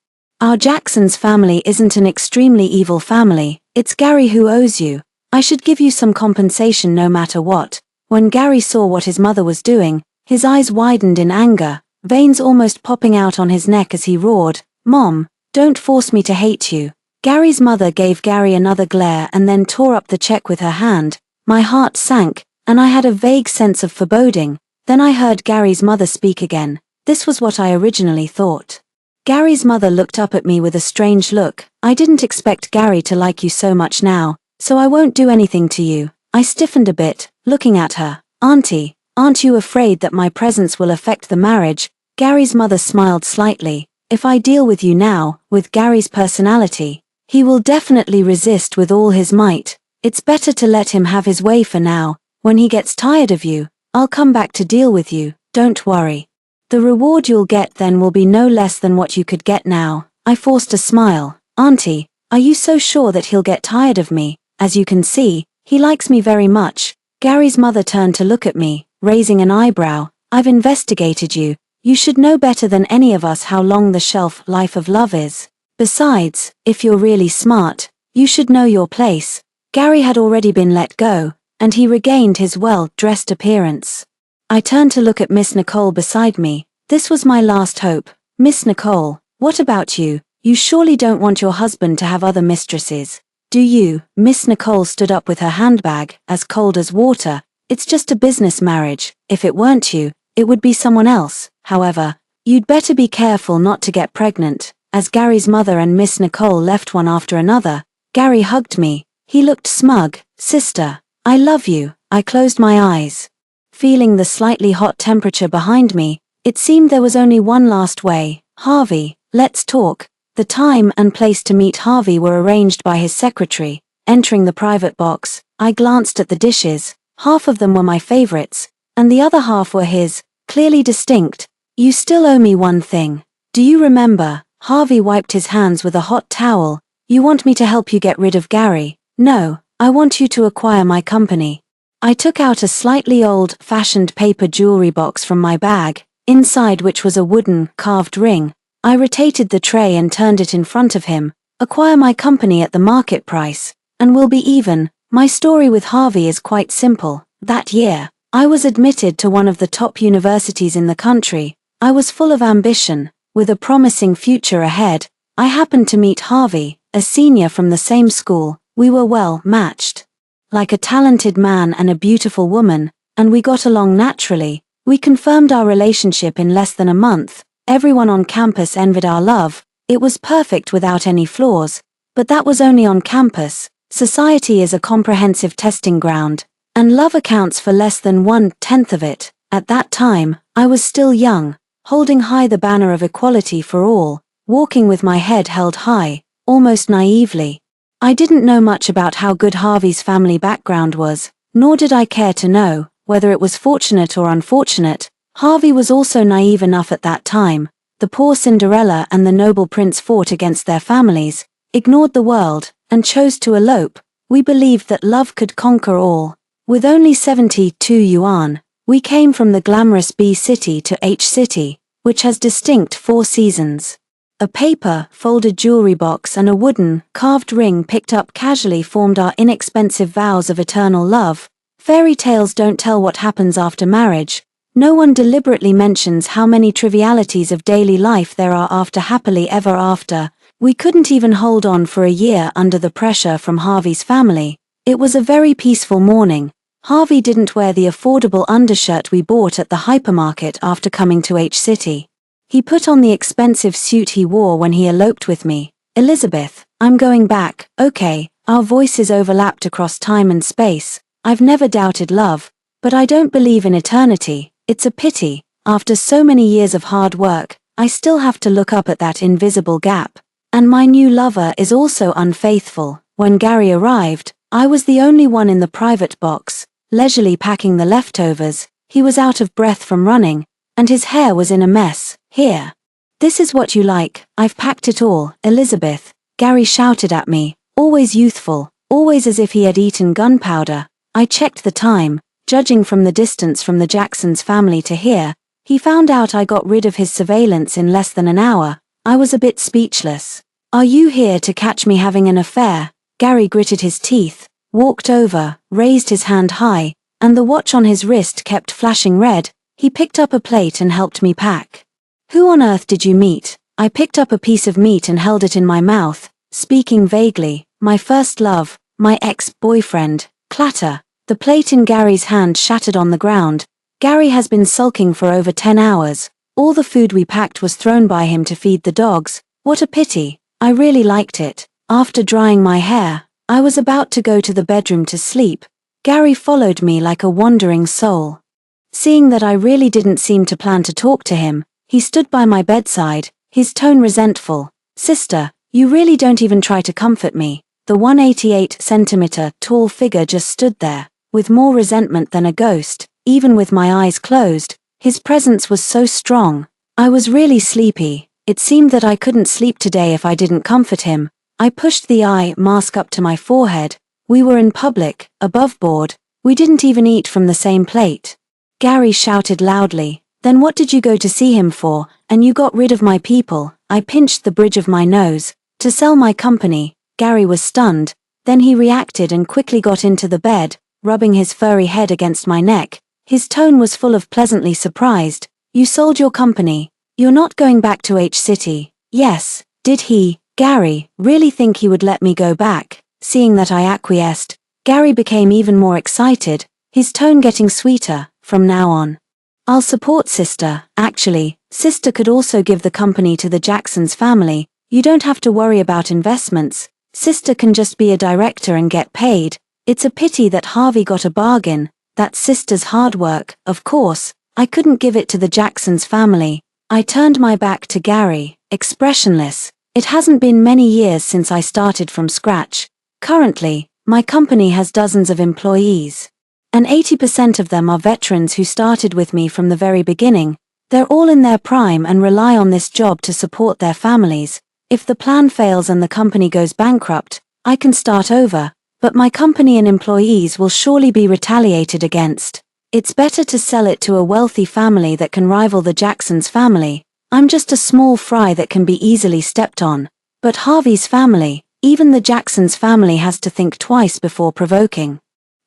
Our Jacksons family isn't an extremely evil family. It's Gary who owes you. I should give you some compensation no matter what. When Gary saw what his mother was doing, his eyes widened in anger, veins almost popping out on his neck as he roared, Mom, don't force me to hate you. Gary's mother gave Gary another glare and then tore up the check with her hand. My heart sank, and I had a vague sense of foreboding. Then I heard Gary's mother speak again. This was what I originally thought. Gary's mother looked up at me with a strange look. I didn't expect Gary to like you so much now, so I won't do anything to you. I stiffened a bit, looking at her. Auntie, aren't you afraid that my presence will affect the marriage? Gary's mother smiled slightly. If I deal with you now, with Gary's personality, he will definitely resist with all his might. It's better to let him have his way for now. When he gets tired of you, I'll come back to deal with you, don't worry. The reward you'll get then will be no less than what you could get now. I forced a smile. Auntie, are you so sure that he'll get tired of me? As you can see, he likes me very much. Gary's mother turned to look at me, raising an eyebrow. I've investigated you. You should know better than any of us how long the shelf life of love is. Besides, if you're really smart, you should know your place. Gary had already been let go, and he regained his well-dressed appearance. I turned to look at Miss Nicole beside me. This was my last hope. Miss Nicole, what about you? You surely don't want your husband to have other mistresses, do you? Miss Nicole stood up with her handbag, as cold as water. It's just a business marriage. If it weren't you, it would be someone else. However, you'd better be careful not to get pregnant. As Gary's mother and Miss Nicole left one after another, Gary hugged me. He looked smug. Sister, I love you. I closed my eyes. Feeling the slightly hot temperature behind me, it seemed there was only one last way. Harvey, let's talk. The time and place to meet Harvey were arranged by his secretary. Entering the private box, I glanced at the dishes. Half of them were my favorites, and the other half were his, clearly distinct. You still owe me one thing. Do you remember? Harvey wiped his hands with a hot towel. You want me to help you get rid of Gary? No, I want you to acquire my company. I took out a slightly old-fashioned paper jewelry box from my bag, inside which was a wooden, carved ring. I rotated the tray and turned it in front of him. Acquire my company at the market price, and we'll be even. My story with Harvey is quite simple. That year, I was admitted to one of the top universities in the country. I was full of ambition, with a promising future ahead. I happened to meet Harvey, a senior from the same school. We were well matched. Like a talented man and a beautiful woman, and we got along naturally. We confirmed our relationship in less than a month. Everyone on campus envied our love. It was perfect without any flaws. But that was only on campus. Society is a comprehensive testing ground, and love accounts for less than 1/10 of it. At that time, I was still young, holding high the banner of equality for all, walking with my head held high, almost naively. I didn't know much about how good Harvey's family background was, nor did I care to know whether it was fortunate or unfortunate. Harvey was also naive enough at that time. The poor Cinderella and the noble prince fought against their families, ignored the world, and chose to elope. We believed that love could conquer all. With only 72 yuan, we came from the glamorous B city to H city, which has distinct 4 seasons. A paper, folded jewelry box and a wooden, carved ring picked up casually formed our inexpensive vows of eternal love. Fairy tales don't tell what happens after marriage. No one deliberately mentions how many trivialities of daily life there are after happily ever after. We couldn't even hold on for a year under the pressure from Harvey's family. It was a very peaceful morning. Harvey didn't wear the affordable undershirt we bought at the hypermarket after coming to H City. He put on the expensive suit he wore when he eloped with me. Elizabeth, I'm going back. Okay, our voices overlapped across time and space. I've never doubted love, but I don't believe in eternity. It's a pity. After so many years of hard work, I still have to look up at that invisible gap. And my new lover is also unfaithful. When Gary arrived, I was the only one in the private box, leisurely packing the leftovers. He was out of breath from running, and his hair was in a mess. Here. This is what you like. I've packed it all, Elizabeth. Gary shouted at me, always youthful, always as if he had eaten gunpowder. I checked the time, judging from the distance from the Jacksons' family to here. He found out I got rid of his surveillance in less than an hour. I was a bit speechless. Are you here to catch me having an affair? Gary gritted his teeth, walked over, raised his hand high, and the watch on his wrist kept flashing red. He picked up a plate and helped me pack. Who on earth did you meet? I picked up a piece of meat and held it in my mouth, speaking vaguely. My first love, my ex-boyfriend. Clatter. The plate in Gary's hand shattered on the ground. Gary has been sulking for over 10 hours. All the food we packed was thrown by him to feed the dogs. What a pity. I really liked it. After drying my hair, I was about to go to the bedroom to sleep. Gary followed me like a wandering soul. Seeing that I really didn't seem to plan to talk to him, he stood by my bedside, his tone resentful. Sister, you really don't even try to comfort me. The 188-centimeter tall figure just stood there, with more resentment than a ghost. Even with my eyes closed, his presence was so strong. I was really sleepy. It seemed that I couldn't sleep today if I didn't comfort him. I pushed the eye mask up to my forehead. We were in public, above board. We didn't even eat from the same plate. Gary shouted loudly, "Then what did you go to see him for? And you got rid of my people." I pinched the bridge of my nose. To sell my company. Gary was stunned. Then he reacted and quickly got into the bed, rubbing his furry head against my neck. His tone was full of pleasantly surprised. "You sold your company. You're not going back to H-City." "Yes." Did he, Gary, really think he would let me go back? Seeing that I acquiesced, Gary became even more excited, his tone getting sweeter. "From now on, I'll support Sister. Actually, Sister could also give the company to the Jacksons family. You don't have to worry about investments. Sister can just be a director and get paid. It's a pity that Harvey got a bargain. That's Sister's hard work." Of course, I couldn't give it to the Jacksons family. I turned my back to Gary, expressionless. It hasn't been many years since I started from scratch. Currently, my company has dozens of employees. And 80% of them are veterans who started with me from the very beginning. They're all in their prime and rely on this job to support their families. If the plan fails and the company goes bankrupt, I can start over, but my company and employees will surely be retaliated against. It's better to sell it to a wealthy family that can rival the Jacksons family. I'm just a small fry that can be easily stepped on. But Harvey's family, even the Jacksons family, has to think twice before provoking.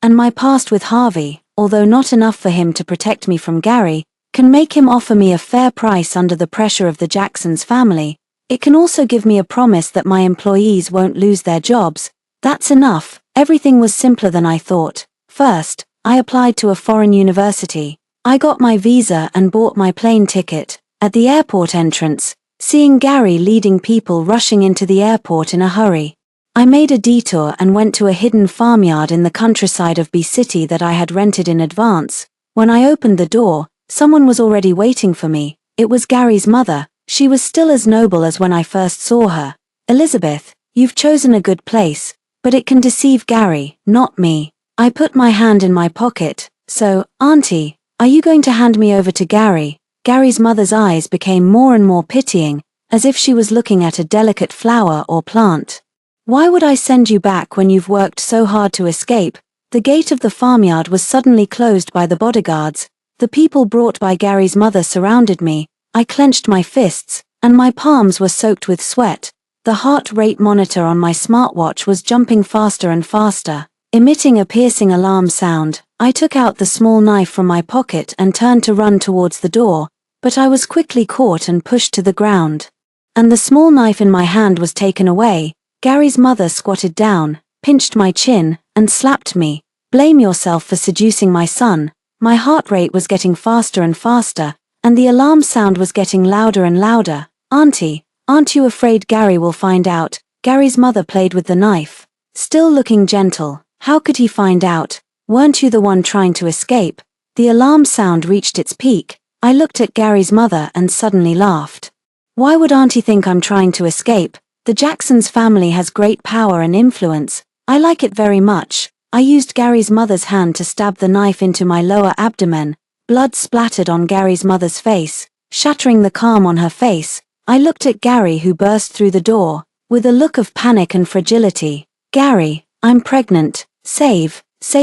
And my past with Harvey, although not enough for him to protect me from Gary, can make him offer me a fair price under the pressure of the Jacksons family. It can also give me a promise that my employees won't lose their jobs. That's enough. Everything was simpler than I thought. First, I applied to a foreign university. I got my visa and bought my plane ticket. At the airport entrance, seeing Gary leading people rushing into the airport in a hurry, I made a detour and went to a hidden farmyard in the countryside of B-City that I had rented in advance. When I opened the door, someone was already waiting for me. It was Gary's mother. She was still as noble as when I first saw her. "Elizabeth, you've chosen a good place, but it can deceive Gary, not me." I put my hand in my pocket. "So, Auntie, are you going to hand me over to Gary?" Gary's mother's eyes became more and more pitying, as if she was looking at a delicate flower or plant. "Why would I send you back when you've worked so hard to escape?" The gate of the farmyard was suddenly closed by the bodyguards. The people brought by Gary's mother surrounded me. I clenched my fists, and my palms were soaked with sweat. The heart rate monitor on my smartwatch was jumping faster and faster, emitting a piercing alarm sound. I took out the small knife from my pocket and turned to run towards the door, but I was quickly caught and pushed to the ground. And the small knife in my hand was taken away. Gary's mother squatted down, pinched my chin, and slapped me. "Blame yourself for seducing my son." My heart rate was getting faster and faster, and the alarm sound was getting louder and louder. "Auntie, aren't you afraid Gary will find out?" Gary's mother played with the knife, still looking gentle. "How could he find out? Weren't you the one trying to escape?" The alarm sound reached its peak. I looked at Gary's mother and suddenly laughed. "Why would Auntie think I'm trying to escape? The Jacksons family has great power and influence. I like it very much." I used Gary's mother's hand to stab the knife into my lower abdomen. Blood splattered on Gary's mother's face, shattering the calm on her face. I looked at Gary, who burst through the door, with a look of panic and fragility. "Gary, I'm pregnant. Save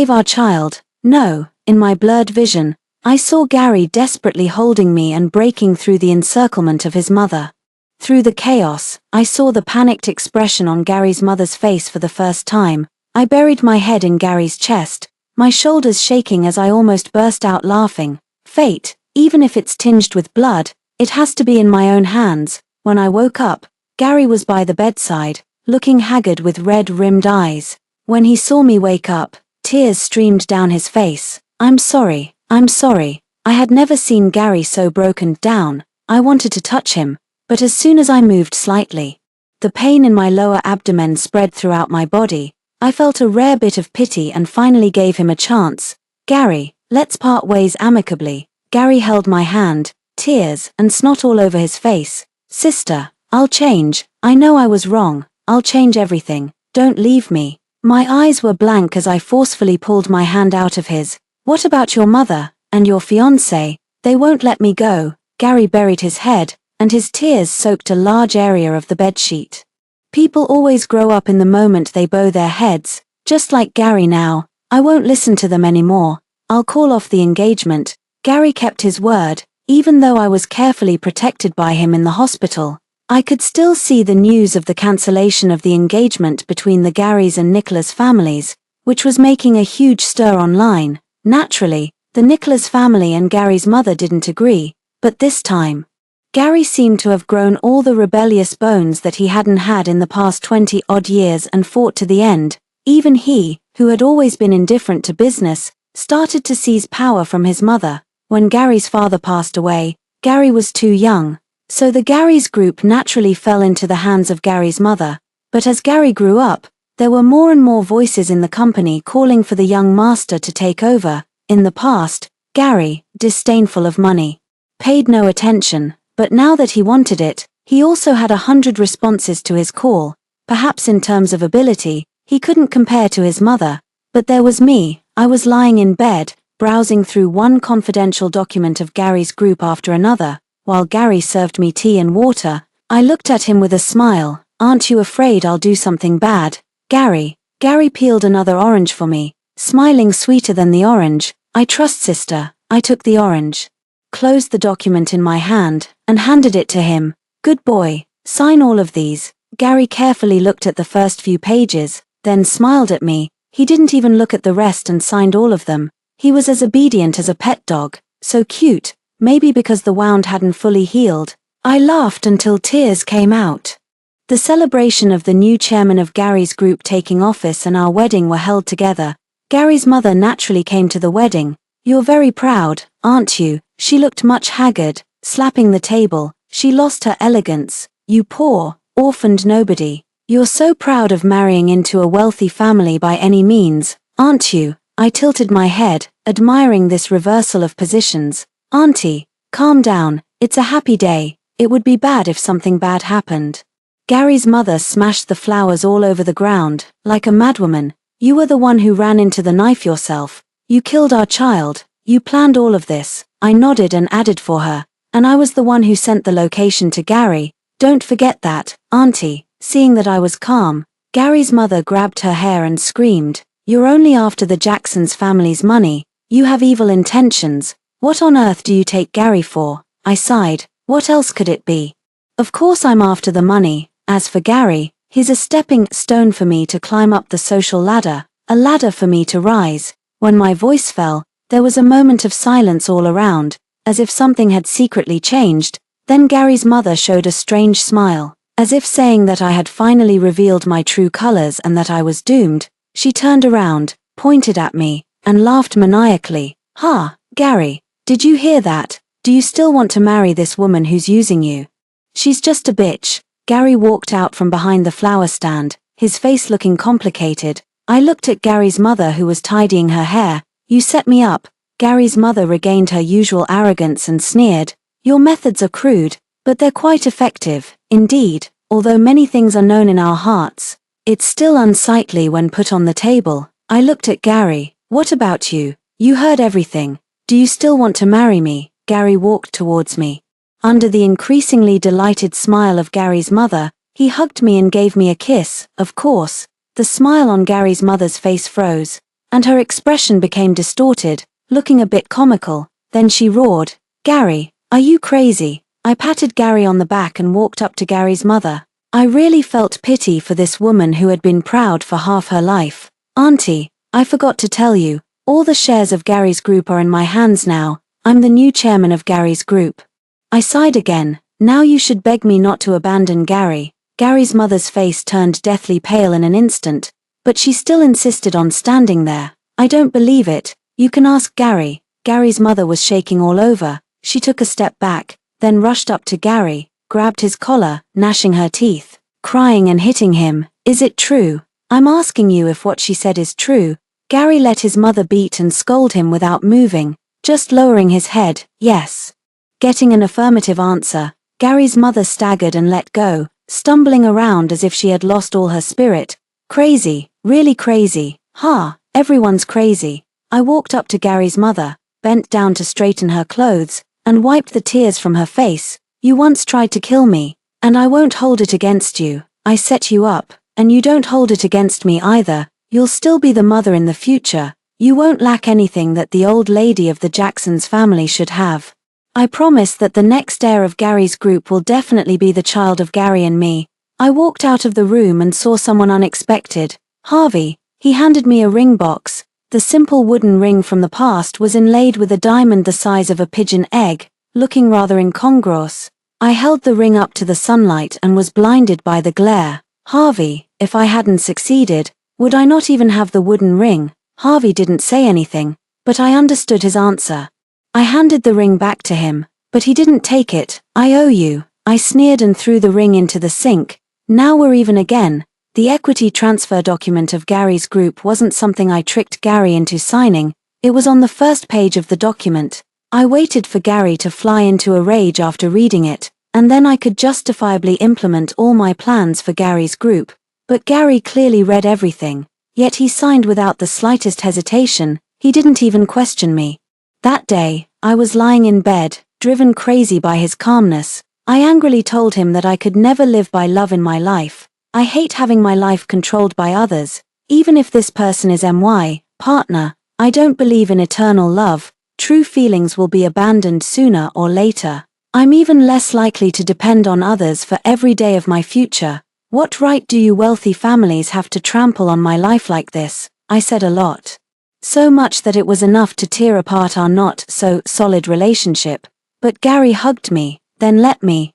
our child." "No." In my blurred vision, I saw Gary desperately holding me and breaking through the encirclement of his mother. Through the chaos, I saw the panicked expression on Gary's mother's face for the first time. I buried my head in Gary's chest, my shoulders shaking as I almost burst out laughing. Fate, even if it's tinged with blood, it has to be in my own hands. When I woke up, Gary was by the bedside, looking haggard with red-rimmed eyes. When he saw me wake up, tears streamed down his face. I'm sorry." I had never seen Gary so broken down. I wanted to touch him, but as soon as I moved slightly, the pain in my lower abdomen spread throughout my body. I felt a rare bit of pity and finally gave him a chance. "Gary, let's part ways amicably." Gary held my hand, tears and snot all over his face. "Sister, I'll change. I know I was wrong. I'll change everything. Don't leave me." My eyes were blank as I forcefully pulled my hand out of his. "What about your mother, and your fiancé? They won't let me go." Gary buried his head, and his tears soaked a large area of the bedsheet. People always grow up in the moment they bow their heads, just like Gary now. I won't listen to them anymore. I'll call off the engagement. Gary kept his word, even though I was carefully protected by him in the hospital. I could still see the news of the cancellation of the engagement between the Garys and Nicola's families, which was making a huge stir online. Naturally, the Nicola's family and Gary's mother didn't agree, but this time, Gary seemed to have grown all the rebellious bones that he hadn't had in the past 20-odd years and fought to the end. Even he, who had always been indifferent to business, started to seize power from his mother. When Gary's father passed away, Gary was too young, so the Garys group naturally fell into the hands of Gary's mother. But as Gary grew up, there were more and more voices in the company calling for the young master to take over. In the past, Gary, disdainful of money, paid no attention, but now that he wanted it, he also had 100 responses to his call. Perhaps in terms of ability, he couldn't compare to his mother, but there was me. I was lying in bed, browsing through one confidential document of Gary's group after another. While Gary served me tea and water, I looked at him with a smile. "Aren't you afraid I'll do something bad, Gary?" Gary peeled another orange for me, smiling sweeter than the orange. "I trust, sister." I took the orange, closed the document in my hand, and handed it to him. "Good boy, sign all of these." Gary carefully looked at the first few pages, then smiled at me. He didn't even look at the rest and signed all of them. He was as obedient as a pet dog, so cute, maybe because the wound hadn't fully healed. I laughed until tears came out. The celebration of the new chairman of Gary's group taking office and our wedding were held together. Gary's mother naturally came to the wedding. "You're very proud, aren't you?" She looked much haggard, slapping the table. She lost her elegance. "You poor, orphaned nobody. You're so proud of marrying into a wealthy family by any means, aren't you?" I tilted my head, admiring this reversal of positions. "Auntie, calm down, it's a happy day. It would be bad if something bad happened." Gary's mother smashed the flowers all over the ground, like a madwoman. "You were the one who ran into the knife yourself. You killed our child. You planned all of this." I nodded and added for her. "And I was the one who sent the location to Gary. Don't forget that, Auntie." Seeing that I was calm, Gary's mother grabbed her hair and screamed, "You're only after the Jacksons family's money. You have evil intentions. What on earth do you take Gary for?" I sighed. What else could it be? Of course I'm after the money. As for Gary, he's a stepping stone for me to climb up the social ladder, a ladder for me to rise. When my voice fell, there was a moment of silence all around, as if something had secretly changed. Then Gary's mother showed a strange smile, as if saying that I had finally revealed my true colors and that I was doomed. She turned around, pointed at me, and laughed maniacally. "Ha, Gary, did you hear that? Do you still want to marry this woman who's using you? She's just a bitch." Gary walked out from behind the flower stand, his face looking complicated. I looked at Gary's mother who was tidying her hair. "You set me up." Gary's mother regained her usual arrogance and sneered. "Your methods are crude, but they're quite effective. Indeed, although many things are known in our hearts, it's still unsightly when put on the table." I looked at Gary. "What about you? You heard everything. Do you still want to marry me?" Gary walked towards me. Under the increasingly delighted smile of Gary's mother, he hugged me and gave me a kiss. Of course, the smile on Gary's mother's face froze, and her expression became distorted, looking a bit comical. Then she roared, "Gary, are you crazy?" I patted Gary on the back and walked up to Gary's mother. I really felt pity for this woman who had been proud for half her life. "Auntie, I forgot to tell you, all the shares of Gary's group are in my hands now. I'm the new chairman of Gary's group." I sighed again. "Now you should beg me not to abandon Gary." Gary's mother's face turned deathly pale in an instant, but she still insisted on standing there. "I don't believe it. You can ask Gary." Gary's mother was shaking all over. She took a step back, then rushed up to Gary, grabbed his collar, gnashing her teeth, crying and hitting him. "Is it true? I'm asking you if what she said is true." Gary let his mother beat and scold him without moving, just lowering his head. "Yes." Getting an affirmative answer, Gary's mother staggered and let go, stumbling around as if she had lost all her spirit. "Crazy, really crazy. Ha, everyone's crazy." I walked up to Gary's mother, bent down to straighten her clothes, and wiped the tears from her face. "You once tried to kill me, and I won't hold it against you. I set you up, and you don't hold it against me either. You'll still be the mother in the future. You won't lack anything that the old lady of the Jacksons family should have." I promise that the next heir of Gary's group will definitely be the child of Gary and me. I walked out of the room and saw someone unexpected. Harvey. He handed me a ring box. The simple wooden ring from the past was inlaid with a diamond the size of a pigeon egg, looking rather incongruous. I held the ring up to the sunlight and was blinded by the glare. Harvey, if I hadn't succeeded, would I not even have the wooden ring? Harvey didn't say anything, but I understood his answer. I handed the ring back to him, but he didn't take it. I owe you. I sneered and threw the ring into the sink. Now we're even again. The equity transfer document of Gary's group wasn't something I tricked Gary into signing, it was on the first page of the document. I waited for Gary to fly into a rage after reading it, and then I could justifiably implement all my plans for Gary's group. But Gary clearly read everything, yet he signed without the slightest hesitation. He didn't even question me. That day, I was lying in bed, driven crazy by his calmness. I angrily told him that I could never live by love in my life. I hate having my life controlled by others. Even if this person is my partner, I don't believe in eternal love. True feelings will be abandoned sooner or later. I'm even less likely to depend on others for every day of my future. What right do you wealthy families have to trample on my life like this? I said a lot. So much that it was enough to tear apart our not so solid relationship. But Gary hugged me. Then let me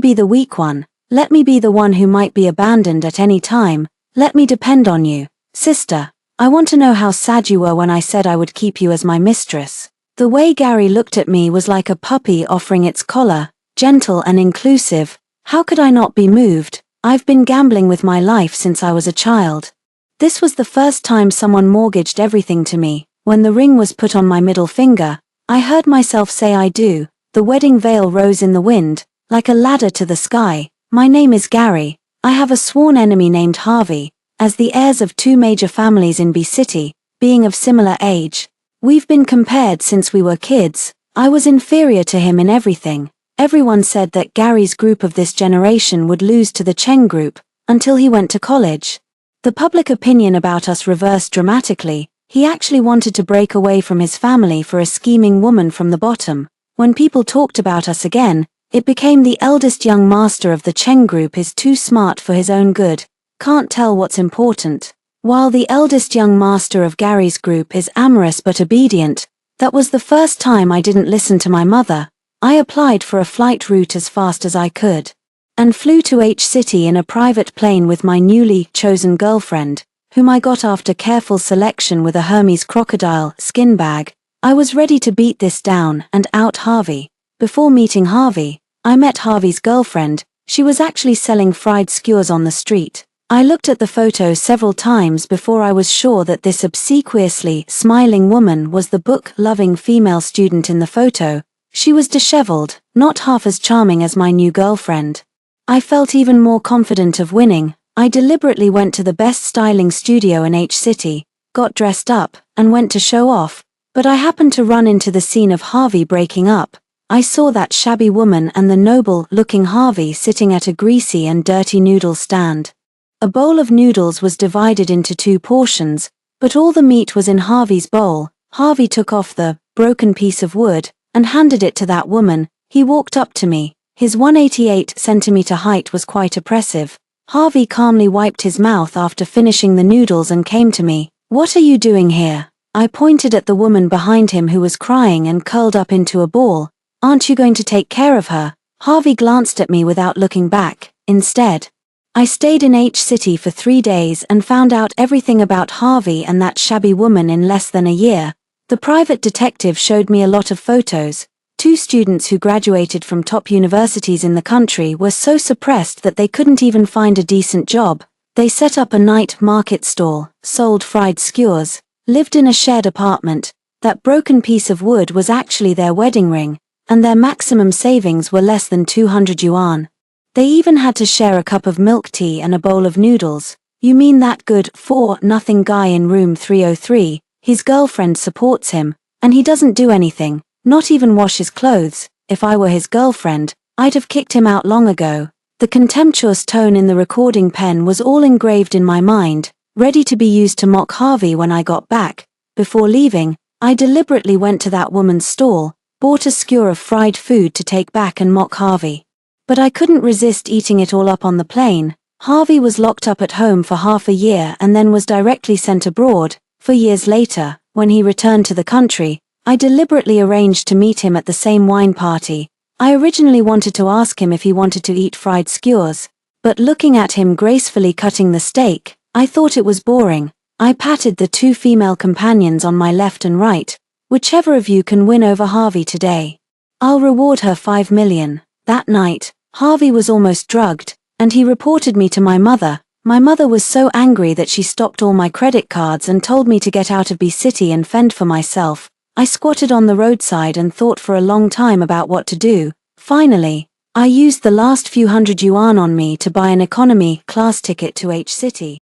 be the weak one. Let me be the one who might be abandoned at any time. Let me depend on you. Sister, I want to know how sad you were when I said I would keep you as my mistress. The way Gary looked at me was like a puppy offering its collar, gentle and inclusive. How could I not be moved? I've been gambling with my life since I was a child. This was the first time someone mortgaged everything to me. When the ring was put on my middle finger, I heard myself say I do. The wedding veil rose in the wind, like a ladder to the sky. My name is Gary. I have a sworn enemy named Harvey. As the heirs of two major families in B City, being of similar age, we've been compared since we were kids. I was inferior to him in everything. Everyone said that Gary's group of this generation would lose to the Cheng group, until he went to college. The public opinion about us reversed dramatically. He actually wanted to break away from his family for a scheming woman from the bottom. When people talked about us again, it became the eldest young master of the Cheng group is too smart for his own good, can't tell what's important. While the eldest young master of Gary's group is amorous but obedient. That was the first time I didn't listen to my mother. I applied for a flight route as fast as I could, and flew to H City in a private plane with my newly chosen girlfriend, whom I got after careful selection with a Hermes crocodile skin bag. I was ready to beat this down and out Harvey. Before meeting Harvey, I met Harvey's girlfriend. She was actually selling fried skewers on the street. I looked at the photo several times before I was sure that this obsequiously smiling woman was the book-loving female student in the photo. She was disheveled, not half as charming as my new girlfriend. I felt even more confident of winning. I deliberately went to the best styling studio in H City, got dressed up, and went to show off. But I happened to run into the scene of Harvey breaking up. I saw that shabby woman and the noble-looking Harvey sitting at a greasy and dirty noodle stand. A bowl of noodles was divided into two portions, but all the meat was in Harvey's bowl. Harvey took off the broken piece of wood and handed it to that woman. He walked up to me. His 188-centimeter height was quite oppressive. Harvey calmly wiped his mouth after finishing the noodles and came to me. "What are you doing here?" I pointed at the woman behind him who was crying and curled up into a ball. "Aren't you going to take care of her?" Harvey glanced at me without looking back. Instead, I stayed in H City for 3 days and found out everything about Harvey and that shabby woman in less than a year. The private detective showed me a lot of photos. 2 students who graduated from top universities in the country were so suppressed that they couldn't even find a decent job. They set up a night market stall, sold fried skewers, lived in a shared apartment. That broken piece of wood was actually their wedding ring, and their maximum savings were less than 200 yuan. They even had to share a cup of milk tea and a bowl of noodles. You mean that good for-nothing guy in room 303, his girlfriend supports him, and he doesn't do anything, not even wash his clothes. If I were his girlfriend, I'd have kicked him out long ago. The contemptuous tone in the recording pen was all engraved in my mind, ready to be used to mock Harvey when I got back. Before leaving, I deliberately went to that woman's stall, bought a skewer of fried food to take back and mock Harvey. But I couldn't resist eating it all up on the plane. Harvey was locked up at home for half a year and then was directly sent abroad. 4 years later, when he returned to the country, I deliberately arranged to meet him at the same wine party. I originally wanted to ask him if he wanted to eat fried skewers, but looking at him gracefully cutting the steak, I thought it was boring. I patted the 2 female companions on my left and right. Whichever of you can win over Harvey today, I'll reward her 5 million. That night, Harvey was almost drugged, and he reported me to my mother. My mother was so angry that she stopped all my credit cards and told me to get out of B City and fend for myself. I squatted on the roadside and thought for a long time about what to do. Finally, I used the last few hundred yuan on me to buy an economy class ticket to H City.